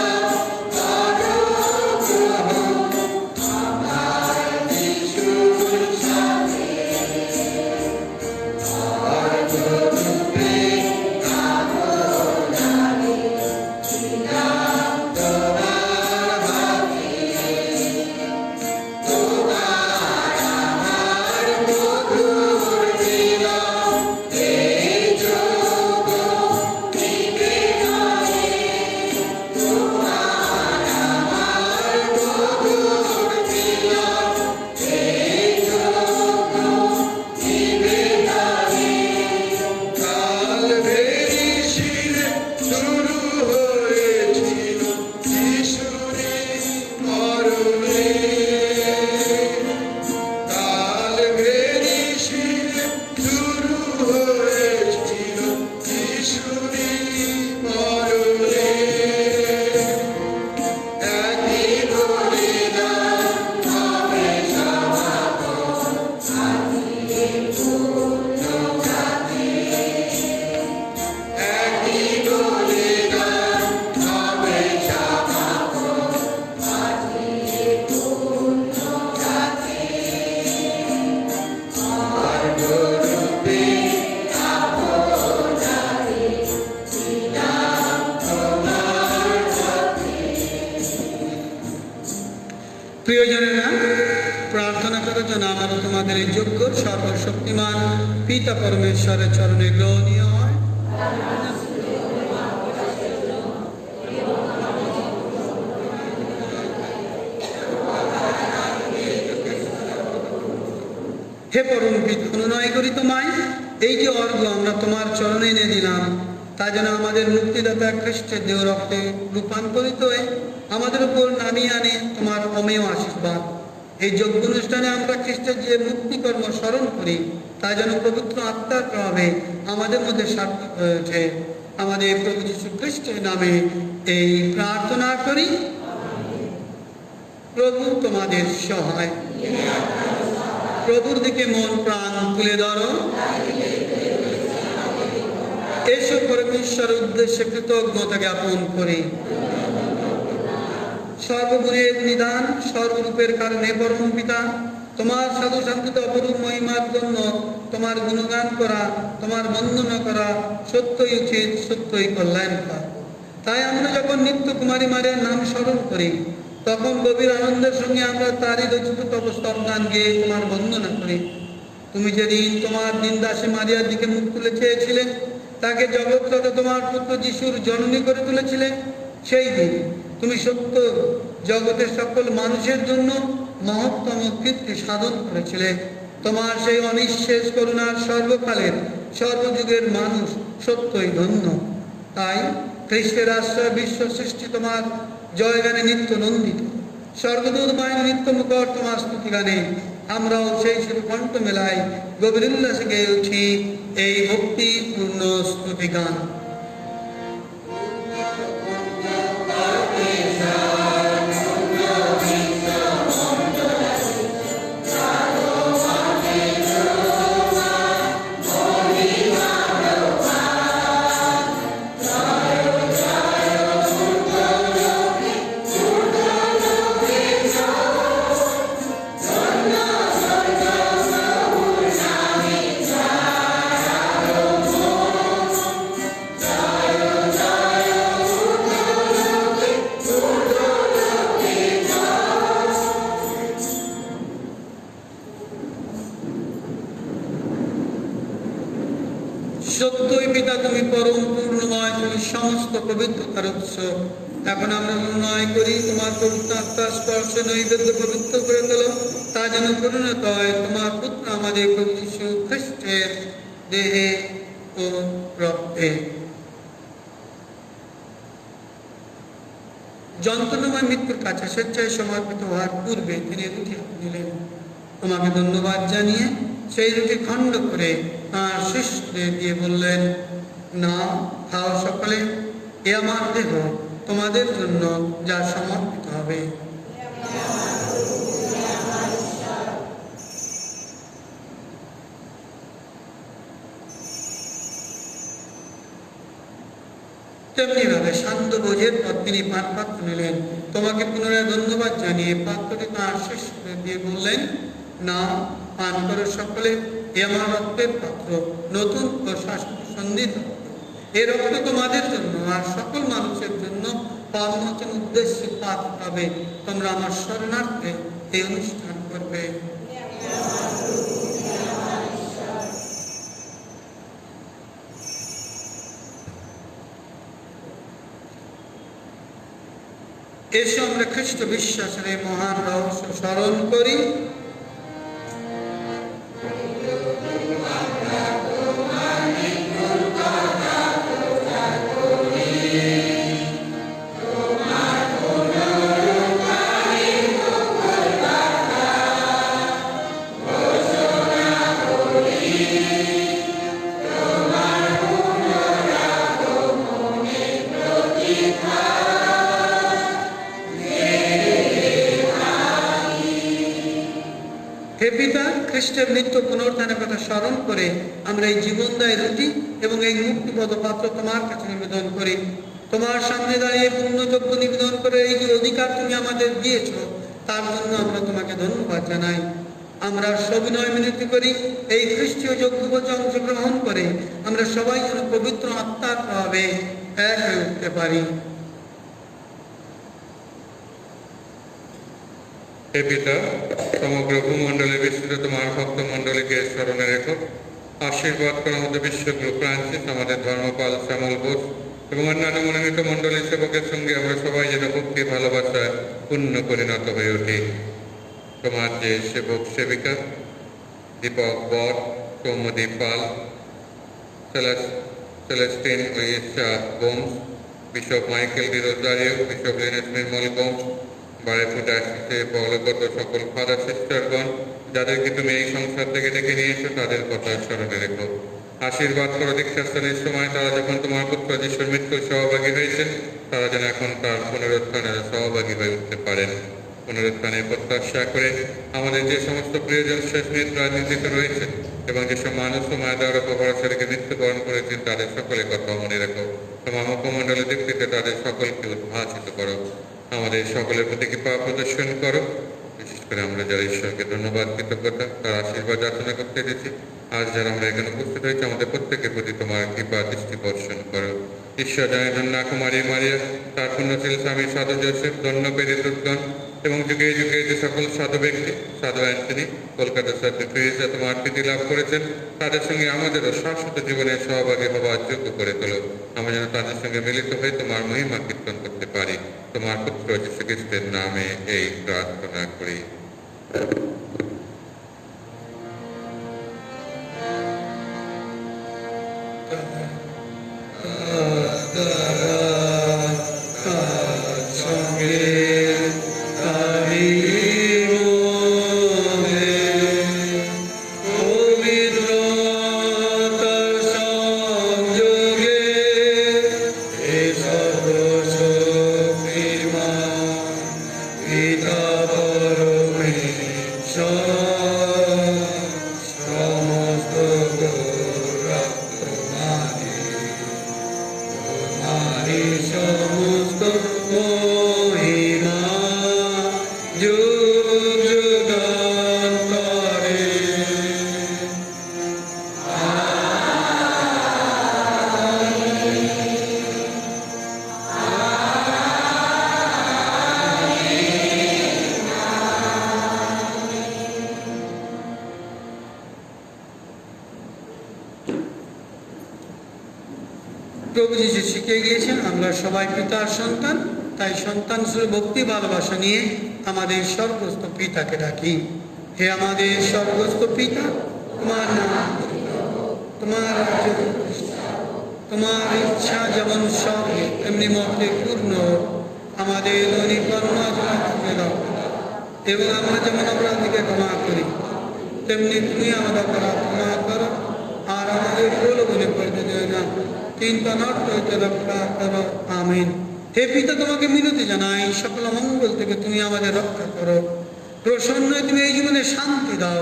বলিদানের যোগ্য সর্বশক্তিমান পিতা পরমেশ্বরের চরণে গ্রহণীয় হয়। হে পরম পিতা, অনুনয় করি তোমায়, এই যে অর্ঘ্য আমরা তোমার চরণে এনে দিলাম, তা যেন আমাদের মুক্তিদাতা খ্রিস্টের দেহ রক্তে রূপান্তরিত হয়ে আমাদের উপর নামিয়ে আনে তোমার অমেয় আশীর্বাদ। এই যজ্ঞ অনুষ্ঠানে আমরা খ্রিস্টের যে মুক্তিকর্ম স্মরণ করি, তা যেন পবিত্র আত্মার প্রভাবে আমাদের মধ্যে সার্থক হয়ে ওঠে। আমাদের প্রভু যীশু খ্রিস্টের নামে এই প্রার্থনা করি। প্রভু তোমাদের সহায়। প্রভুর দিকে মন প্রাণ তুলে ধরো। এসো পরমেশ্বরের উদ্দেশ্যে কৃতজ্ঞতা জ্ঞাপন করি। সর্বগুণের নিদান, সর্বরূপের কারণে পরম পিতা, তোমার সাধু শান্তিতে অপরূপ মহিমার জন্য তোমার গুণগান করা, তোমার বন্দনা করা সত্যই উচিত, সত্যই কল্যাণকর। তাই আমরা যখন নিত্য কুমারী মারিয়ার নাম স্মরণ করি, তখন গভীর আনন্দের সঙ্গে আমরা তারই রচিত তপস্তব গান গেয়ে তোমার বন্দনা করি। তুমি যেদিন তোমার দিনদাসী মারিয়ার দিকে মুখ তুলে চেয়েছিলে, তাকে জগৎরতা তোমার পুত্র যিশুর জননী করে তুলেছিলে, সেই দিন তুমি সত্য জগতের সকল মানুষের জন্য মহত্তম কীর্তি সাধন করেছিলে। তোমার সেই অনিঃশেষ করুণার সর্বকালের সর্বযুগের মানুষ সত্যই ধন্য। তাই খ্রিস্টের আশ্রয় বিশ্ব সৃষ্টি তোমার জয়গানে নিত্য নন্দিত। স্বর্গদূত বাহিনী নিত্য মুখর তোমার স্তুতি গানে আমরাও সেই শুরু কণ্ঠ মেলায় গভীর উল্লাসে গেয়ে উঠি এই ভক্তিপূর্ণ স্তুতি গান। সত্যই পিতা, তুমি পরম পূর্ণময়, তুমি সমস্ত পবিত্রতার উৎস। এখন আমরা অনুনয় করি তোমার পবিত্র আত্মার স্পর্শে নৈবেদ্য পবিত্র করে তোলো, তা যেন পরিণত হয় তোমার পুত্র আমাদের প্রভু যীশু খ্রিস্টের দেহে ও রক্তে। যন্ত্রণাময় মৃত্যুর কাছে স্বেচ্ছায় সমর্পিত হওয়ার পূর্বে তিনি রুটি নিলেন। তোমাকে ধন্যবাদ জানিয়ে সেই রুটি খণ্ড করে তাঁর শিষ্যদের দিয়ে বললেন, না, খাও সকলে, এ আমার দেহ তোমাদের জন্য যা সমর্পিত হবে। তেমনি ভাবে শান্ত ভোজের পর তিনি পান পাত্র নিলেন, তোমাকে পুনরায় ধন্যবাদ জানিয়ে পাত্রটি তাঁর শিষ্যদের দিয়ে বললেন, না, পান করো সকলে, এ আমার রক্তের পাত্র, নতুন ও শাশ্বত সন্ধির রক্ত। এ রক্ত তোমাদের জন্য আর সকল মানুষের জন্য পালমোচন উদ্দেশ্যে পাত পাবে। তোমরা আমার শরণার্থে এই অনুষ্ঠান করবে। এসো আমরা খ্রিস্ট বিশ্বাসের এই মহান রহস্য স্মরণ করি। হে পিতা, খ্রিস্টের মৃত্যু পুনরুত্থানের কথা স্মরণ করে আমরা এই জীবনদায়ী রুটি এবং এই মুক্তিপদ পাত্র তোমার কাছে নিবেদন করি। তোমার সামনে দাঁড়িয়ে পূর্ণযোগ্য নিবেদন করে এই যে অধিকার তুমি আমাদের দিয়েছ, তার জন্য আমরা তোমাকে ধন্যবাদ জানাই। আমরা সবিনয় মিনতি করি এই খ্রিস্টীয় যজ্ঞভোজে অংশগ্রহণ করে আমরা সবাই যেন পবিত্র আত্মার প্রভাবে এক হয়ে উঠতে পারি। হে পিতা, সমগ্র ভূমণ্ডলে বিস্তৃত তোমার ভক্ত মণ্ডলীকে স্মরণে রেখো। আশীর্বাদ করো আমাদের বিশ্বগুরু ফ্রান্সিস, আমাদের ধর্মপাল শ্যামল বোস এবং অন্যান্য মনোনীত মণ্ডলী সেবকের সঙ্গে আমরা সবাই যেন ভক্তি ভালোবাসায় পূর্ণ পরিণত হয়ে উঠি। তোমার যে সেবক সেবিকা দীপক বর, সৌম্যদীপ পাল, সেলেস্টিন ওয়েসা গোমস, বিশপ মাইকেল ডি রোজারিও, বিশপ লিনেস নির্মল গোমস, বারেপুর ডায়াসিসে বলগত সকল ফাদার সিস্টারগণ, যাদেরকে তুমি এই সংসার থেকে ডেকে নিয়েছো, তাদের কথা স্মরণে রেখো। আশীর্বাদ করো দীক্ষাস্থানের সময় তারা যখন তোমার পুত্র যিশুর মৃত্যুর সহভাগী হয়েছেন, তারা যেন এখন তার পুনরুত্থানের সহভাগী হয়ে উঠতে পারেন। পুনরুত্থানের প্রত্যাশা করে আমাদের যে সমস্ত প্রিয়জন শেষ নিদ্রায় নিন্দিত রয়েছে এবং যেসব মানুষ সময় দেওয়ার উপর ভরসা রেখে মৃত্যুবরণ করেছেন, তাদের সকলের কথা মনে রেখো। তোমার মুখমণ্ডলের দীপ্তিতে তাদের সকলকে উদ্ভাসিত করো। আমাদের সকলের প্রতি কৃপা প্রদর্শন করো। বিশেষ করে আমরা যারা ঈশ্বরকে ধন্যবাদ কৃতজ্ঞতা তার আশীর্বাদ যাচনা করতে এসেছি, আজ যারা আমরা এখানে উপস্থিত হয়েছি, আমাদের প্রত্যেকের প্রতি তোমার কৃপা দৃষ্টি বর্ষণ করো। ঈশ্বর জানে ধন্য কুমারী মারিয়া, তার পুণ্যশীল স্বামী সাধু জোসেফ, ধন্য পেরিদুৎগণ এবং যুগে যুগে যে সকল সাধু ব্যক্তি, সাধু অ্যান্টনি, কলকাতা সাধু ফিরিজা তোমার প্রীতি লাভ করেছেন, তাদের সঙ্গে আমাদেরও শাশ্বত জীবনের সহভাগী হওয়ার যোগ্য করে তোলো। আমরা যেন তাদের সঙ্গে মিলিত হয়ে তোমার মহিমা কীর্তন করতে পারি। তোমার পুত্র যীশু খ্রিস্টের নামে এই প্রার্থনা করি। প্রভু যিশু শিখে গিয়েছেন আমরা সবাই পিতার সন্তান, তাই সন্তান হিসেবে ভক্তি ভালোবাসা নিয়ে আমাদের স্বর্গস্থ পিতাকে ডাকি। হে আমাদের স্বর্গস্থ পিতা, তোমার নাম, তোমার রাজ্য, তোমার ইচ্ছা যেমন সব তেমনি মতে পূর্ণ। আমাদের দৈনিক কর্ম আচরণ দাও এবং আমরা যেমন অপরাধীকে ক্ষমা করি, তেমনি তুমি আমাদের অপরাধ ক্ষমা করো। আর আমাদের প্রলোভনে পড়তে দেয় না, কিন্তু অনর্থ হইতে রক্ষা করো। আমিন। হে পিতা, তোমাকে মিনতি জানাই, সকল মঙ্গল থেকে তুমি আমাদের রক্ষা করো। প্রসন্ন হয়ে তুমি এই জীবনে শান্তি দাও।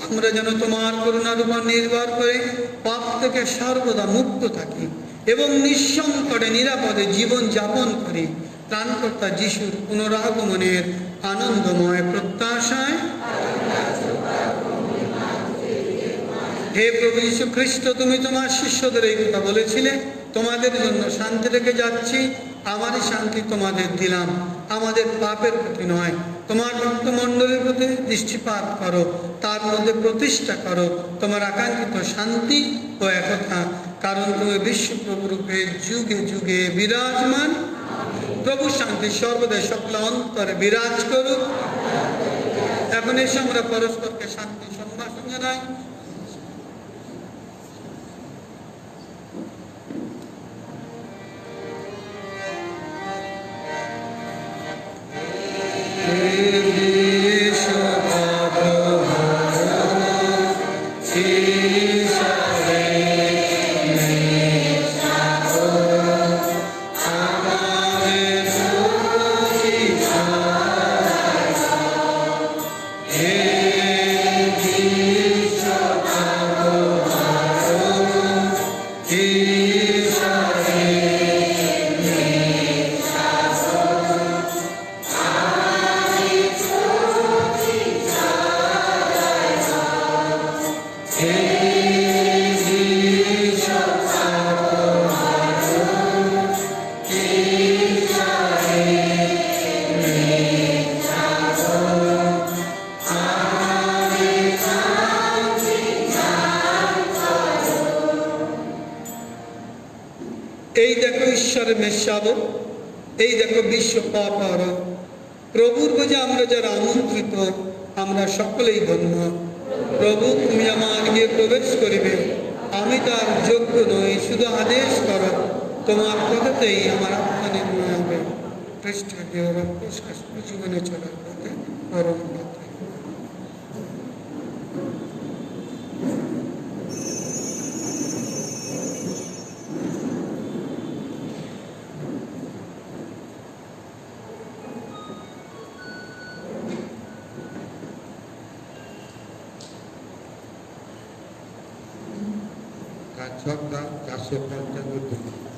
আমরা যেন তোমার করুণার উপর নির্ভর করে পাপ থেকে সর্বদা মুক্ত থাকি এবং নিঃসংকটে নিরাপদে জীবন যাপন করি। ত্রাণকর্তা যিশুর পুনরাগমনের আনন্দময় প্রত্যাশায়। হে প্রভু যীশু খ্রিস্ট, তুমি তোমার শিষ্যদের এই কথা বলেছিলে, তোমাদের জন্য শান্তি রেখে যাচ্ছি, আমারই শান্তি তোমাদের দিলাম, আমাদের পাপের প্রতি নয়। তোমার ভক্ত মণ্ডলীর প্রতি দৃষ্টিপাত করো, তার মধ্যে প্রতিষ্ঠা করো তোমার আকাঙ্ক্ষিত শান্তি ও একতা, কারণ তুমি বিশ্বপ্রভু রূপে যুগে যুগে বিরাজমান। প্রভু শান্তি সর্বদা সকল অন্তরে বিরাজ করুক। এখন এসে আমরা পরস্পরকে শান্তি সম্ভাষণ জানাই। Hey, এই দেখো ঈশ্বরের মেষশাবক, এই দেখো বিশ্ব পাপহারক। প্রভুর ভোজে আমরা যারা আমন্ত্রিত, আমরা সকলেই ধন্য। প্রভু, তুমি আমার গিয়ে প্রবেশ করিবে, আমি তার যোগ্য নই, শুধু আদেশ করো, তোমার কথাতেই আমার আত্মা নির্ণয় হবে। খ্রিস্টকে রক্ষস জীবনে চলার পথে পরম পথে। গান সংখ্যা 455।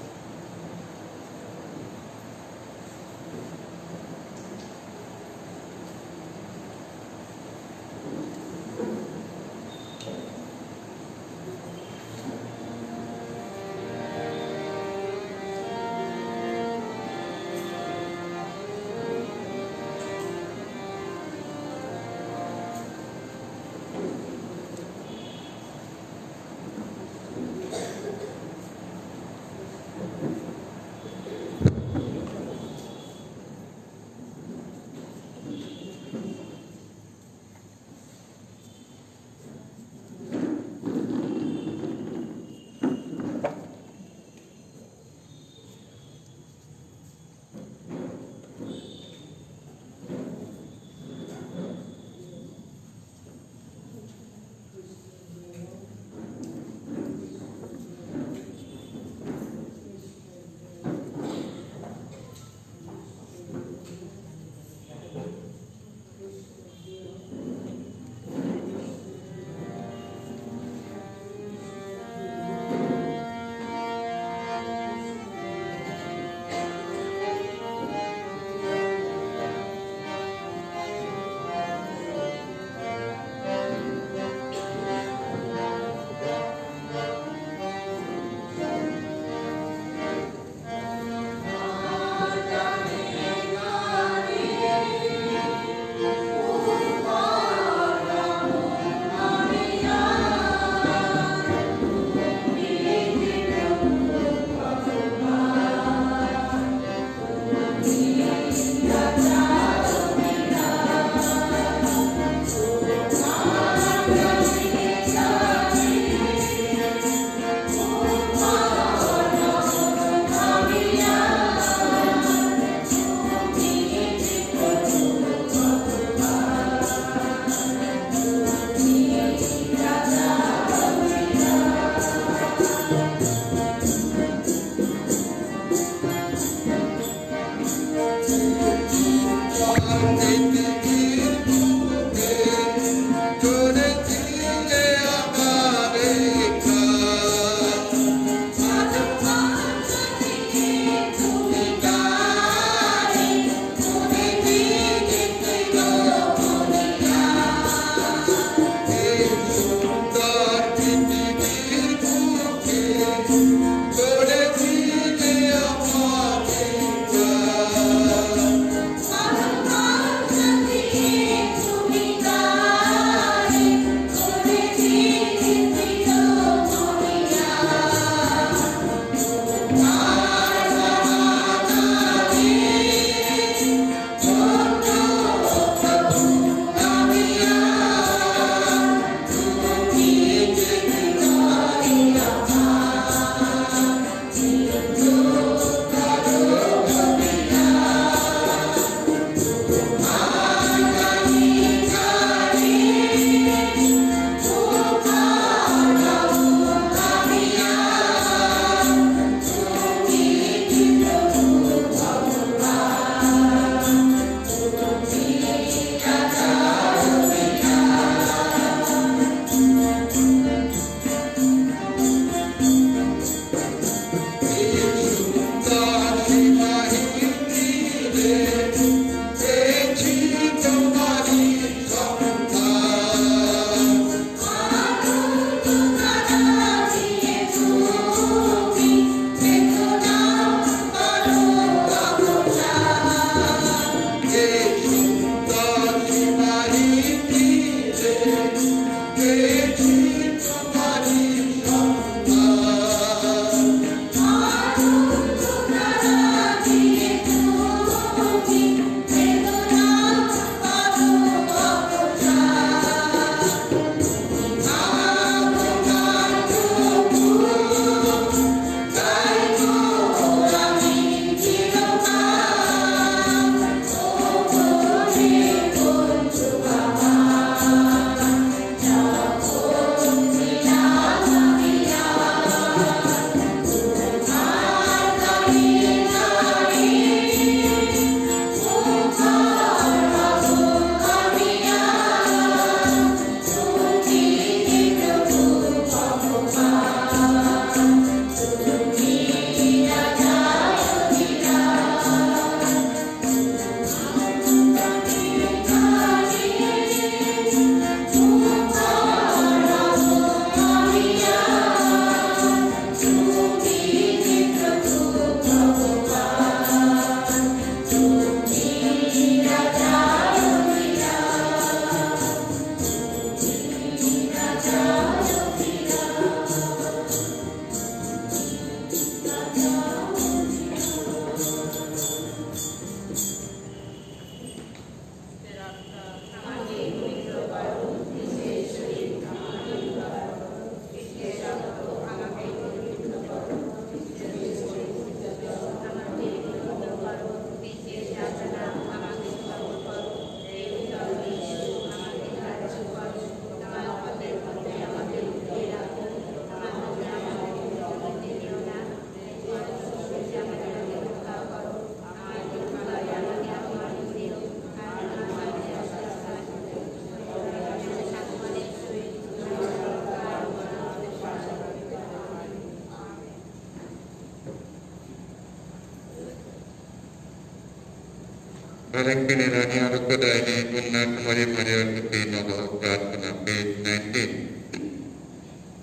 বালকিনী রানী আরোগ্যদায়িনী কন্যা কুমারী মারিয়ার প্রতি নব প্রার্থনা পেজ 19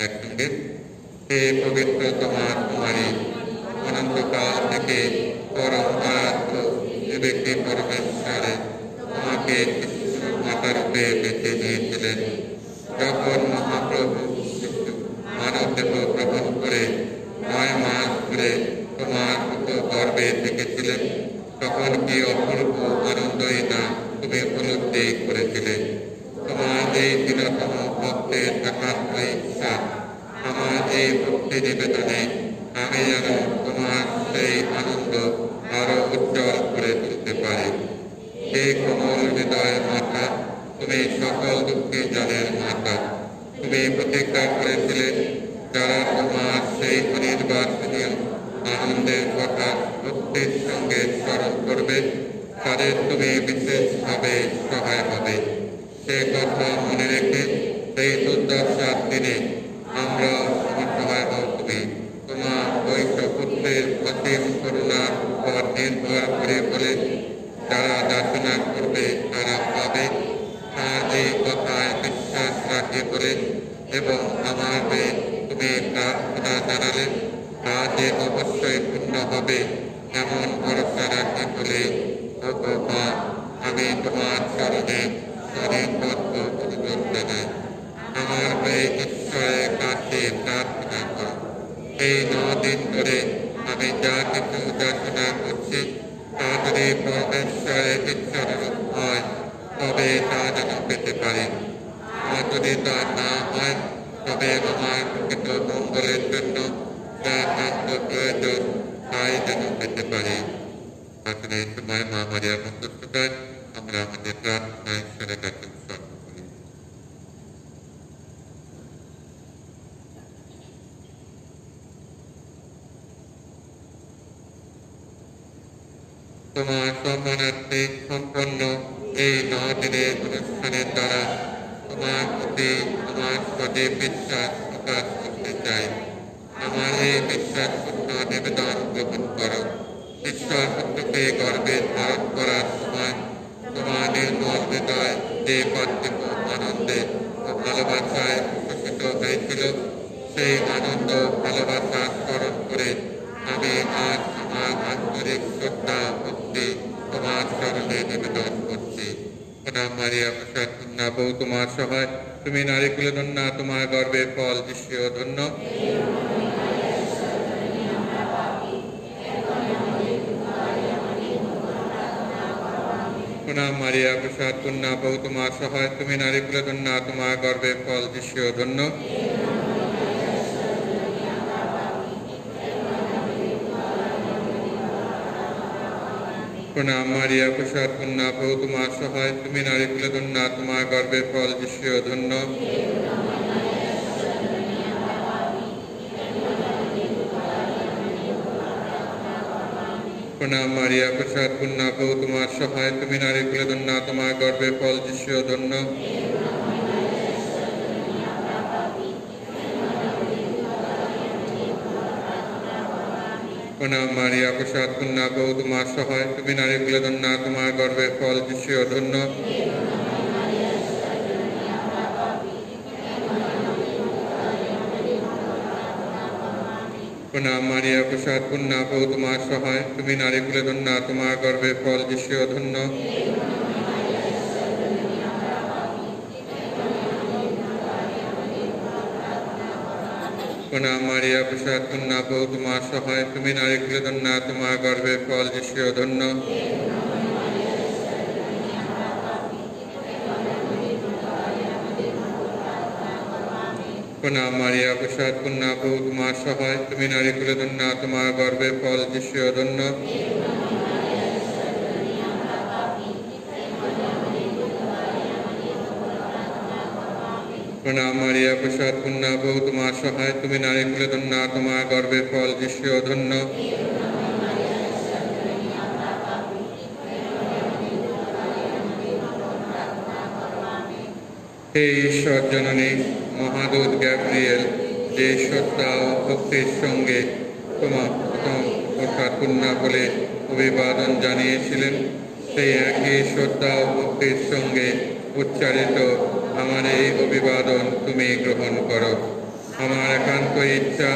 একসঙ্গে হে পবিত্র তোমার কুমারী অনন্তকাল থেকে পরম আরাধ্য ব্যক্তি পরমেশ্বরে তোমাকে মাতারূপে বেছে নিয়েছিলেন। যখন মহাপ্রভু মানব দেহ গ্রহণ করে 9 মাস ধরে তোমার গর্ভে থেকেছিলেন, তখন কি অপূর্ব আনন্দই না তুমি উপলব্ধি করেছিলে। তোমার এই দীনতম ভক্তের একান্ত ইচ্ছা আমার এই ভক্তি নিবেদনে আমি যেন তোমার সেই আনন্দ আরো উজ্জ্বল করে তুলতে পারি। এই কোমল হৃদয় মাতা, তুমি সকল দুঃখী জনের মাতা। তুমি প্রতিজ্ঞা করেছিলে যারা তোমার সেই অনির্বাচনীয় আনন্দের কথা ভক্তির সঙ্গে স্মরণ করবে তাদের তুমি বিশেষভাবে সহায় হবে। সে কথা মনে রেখে এই দুর্দশার দিনে আমরা সহায় হও। তুমি তোমার বৈশ্য পুত্রের অসীম করুণার উপর নির্ভর করে বলে যারা যাচনা করবে তারা পাবে, তার এই কথায় বিশ্বাস রাখে বলে এবং আমার হয়ে তুমি প্রার্থনা জানালে তা যে অবশ্যই পূর্ণ হবে এমন ভরসা রাখে বলে ভগবান আমি তোমার চরণে স্বনির্বদ্ধ অনুরোধ জানাই। আমার হয়ে ঈশ্বরের কাছে প্রার্থনা করো। এই 9 দিন ধরে আমি যা কিছু যাচনা করছি তা যদি পরমেশ্বরের ইচ্ছার হয় তবে তা যেন পেতে পারি, আর যদি তা না হয় তবে আমার প্রকৃত মঙ্গলের জন্য যা কান্ত প্রয়োজন তাই যেন পেতে পারি। আসলে এই সময় মা মারিয়ার মধ্যস্থতায় আমরা আমাদের প্রার্থনা ঈশ্বরের কাছে উৎসর্গ করি। তোমার সম্মানার্থে সম্পন্ন এই 9 দিনের অনুষ্ঠানের দ্বারা তোমার প্রতি আমার সদে বিশ্বাস প্রকাশ করতে চাই। আমার এই বিশ্বাসপূর্ণ নিবেদন গ্রহণ করো। ঈশ্বর পুত্রকে গর্বে ধারণ করার সময় তোমার নির্মল হৃদয় যে পার্থিব আনন্দে ও ভালোবাসায় উচ্ছ্বসিত হয়েছিল, সেই আনন্দ ভালোবাসা স্মরণ করে আমি আজ আমার আন্তরিক শ্রদ্ধা ভক্তি তোমার চরণে নিবেদন করছি। প্রণাম মারিয়া, প্রসাদ কন্যা বউ তোমার সহায়, তুমি নারী কুলে ধন্যা, তোমার গর্ভের ফল যিশুও ধন্য। প্রণাম মারিয়া, প্রসাদ কন্যা বউ তোমার সহায়, তুমি নারী কুলে ধন্যা, তোমার গর্ভের ফল যিশুও ধন্য। প্রণাম মারিয়া, প্রসাদ কন্যা বউ তোমার সহায়, তুমি নারী কুলে ধন্যা, তোমার গর্ভের ফল যিশুও ধন্য। প্রণাম মারিয়া, প্রসাদ কন্যা বউ তোমার সহায়, তুমি নারী কুলে ধন্যা, তোমার গর্ভের ফল যিশুও ধন্য। প্রণাম মারিয়া, প্রসাদ কন্যা বউ তোমার সহায়, তুমি নারী কুলে ধন্যা, তোমার গর্ভের ফল যিশুও ধন্য। প্রণাম মারিয়া, প্রসাদ কন্যা বউ তোমার সহায়, তুমি নারী কুলে ধন্যা, তোমার গর্ভের ফল যিশুও ধন্য। প্রণাম মারিয়া, প্রসাদ কন্যা বউ তোমার সহায়, তুমি নারী কুলে ধন্যা, তোমার গর্ভের ফল যিশুও ধন্য। প্রণাম মারিয়া, প্রসাদ কন্যা বউ তোমার সহায়, তুমি নারী কুলে ধন্যা, তোমার গর্ভের ফল যিশুও ধন্য। প্রণাম মারিয়া, প্রসাদ কন্যা বউ তোমার সহায়, তুমি নারী কুলে ধন্যা, তোমার গর্ভের ফল যিশুও ধন্য। হে ঈশ্বর জননী মহাদূত গ্যাব্রিয়েল, যে শ্রদ্ধা ও ভক্তির সঙ্গে তোমার প্রথম প্রসাদ কন্যা বলে অভিবাদন জানিয়েছিলেন, সেই একই শ্রদ্ধা ও ভক্তির সঙ্গে উচ্চারিত আমার এই অভিবাদন তুমি গ্রহণ করো। আমার একান্ত ইচ্ছা,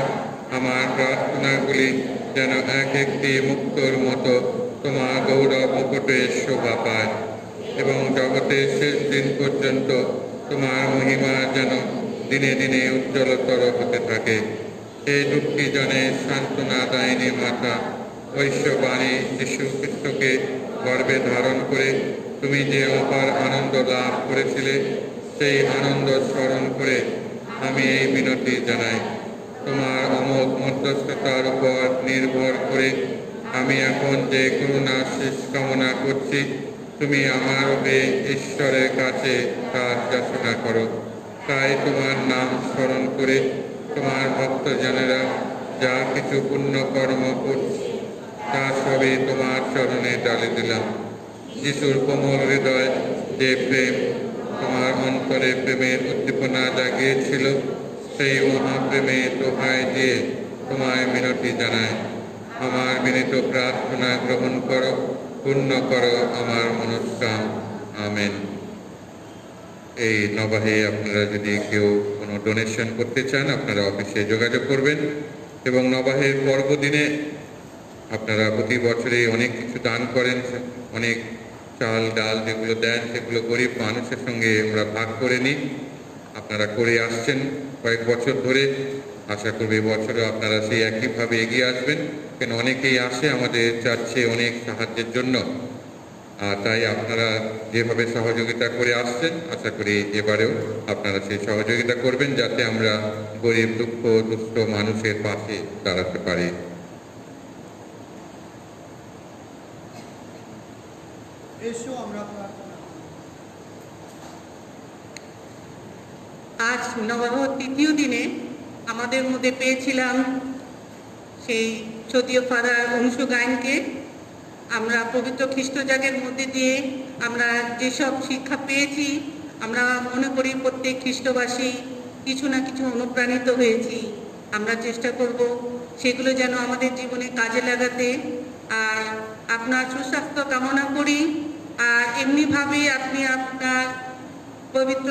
আমার প্রার্থনাগুলি যেন এক একটি মুক্তোর মতো তোমার গৌরব মুকুটে শোভা পায় এবং জগতের শেষ দিন পর্যন্ত তোমার মহিমা যেন দিনে দিনে উজ্জ্বলতর হতে থাকে। এই দুঃখী জনের সান্ত্বনা দায়িনী মাতা ঐশ্ববাণী যীশু খ্রিস্টকে গর্ভে ধারণ করে তুমি যে অপার আনন্দ লাভ করেছিলে, সেই আনন্দ স্মরণ করে আমি এই মিনতি জানাই। তোমার অমোঘ মধ্যস্থতার উপর নির্ভর করে আমি এখন যে করুণা শেষ কামনা করছি, তুমি আমার হয়ে ঈশ্বরের কাছে তার যাচনা করো। তাই তোমার নাম স্মরণ করে তোমার ভক্তজনেরা যা কিছু পুণ্য কর্ম করছে তা সবই তোমার চরণে ডালে দিলাম। যিশুর কোমল হৃদয় যে প্রেম তোমার অন্তরে প্রেমের উদ্দীপনা জাগিয়েছিল, সেই মহাপ্রেমে দোহাই দিয়ে তোমায় মিনতি জানায়। আমার বিনীত প্রার্থনা গ্রহণ করো, পূর্ণ করো আমার মনস্কাম। আমেন। এই নবাহে আপনারা যদি কেউ কোনো ডোনেশন করতে চান, আপনারা অফিসে যোগাযোগ করবেন। এবং নবাহের পর্বদিনে আপনারা প্রতি বছরে অনেক কিছু দান করেন, অনেক চাল ডাল যেগুলো দেন সেগুলো গরিব মানুষের সঙ্গে আমরা ভাগ করে নিই। আপনারা করে আসছেন কয়েক বছর ধরে। আশা করব বছরও আপনারা সেই একইভাবে এগিয়ে আসবেন, কেন অনেকেই আসে আমাদের চার্চে অনেক সাহায্যের জন্য। আর তাই আপনারা যেভাবে সহযোগিতা করে আসছেন, আশা করি এবারেও আপনারা সেই সহযোগিতা করবেন, যাতে আমরা গরিব দুস্থ মানুষের পাশে দাঁড়াতে পারি। এসো আমরা প্রার্থনা করি। আজ নবাহ তৃতীয় দিনে আমাদের মধ্যে পেয়েছিলাম সেই সতীয় ফাদার অংশু গায়নকে। আমরা পবিত্র খ্রিস্টজাগের মধ্যে দিয়ে আমরা যেসব শিক্ষা পেয়েছি, আমরা মনে করি প্রত্যেক খ্রিস্টবাসী কিছু না কিছু অনুপ্রাণিত হয়েছি। আমরা চেষ্টা করব সেগুলো যেন আমাদের জীবনে কাজে লাগাতে। আর আপনার সুস্বাস্থ্য কামনা করি। আর এমনিভাবে আপনি আপনার পবিত্র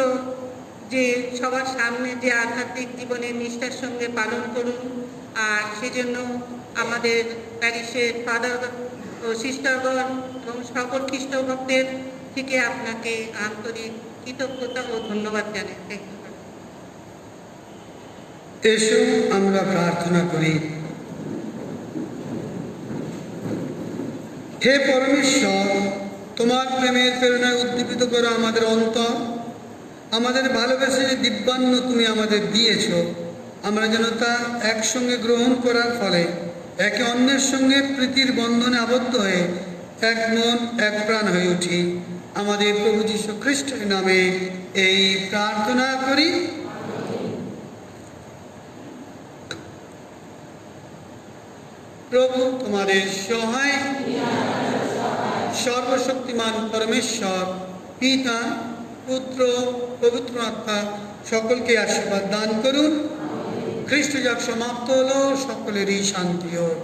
যে সবার সামনে যে আধ্যাত্মিক জীবনের নিষ্ঠার সঙ্গে পালন করুন। আর সেজন্য আমাদের প্যারিসের ফাদার ও সিস্টারগণ এবং সকল খ্রিস্ট ভক্তের থেকে আপনাকে আন্তরিক কৃতজ্ঞতা ও ধন্যবাদ জানাই। এসো আমরা প্রার্থনা করি। হে পরমেশ্বর, তোমার প্রেমের প্রেরণায় উদ্দীপিত করো আমাদের অন্তর। আমাদের ভালোবেসে যে দিব্যান্ন তুমি আমাদের দিয়েছ, আমরা যেন তা একসঙ্গে গ্রহণ করার ফলে একে অন্যের সঙ্গে প্রীতির বন্ধনে আবদ্ধ হয়ে এক মন এক প্রাণ হয়ে উঠি। আমাদের প্রভু যীশু খ্রিস্টের নামে এই প্রার্থনা করি। প্রভু তোমাদের সহায়। সর্বশক্তিমান পরমেশ্বর পিতা, পুত্র, পবিত্র আত্মা সকলকে আশীর্বাদ দান করুন। খ্রিস্ট যাক সমাপ্ত হলো, সকলেরই শান্তি হোক।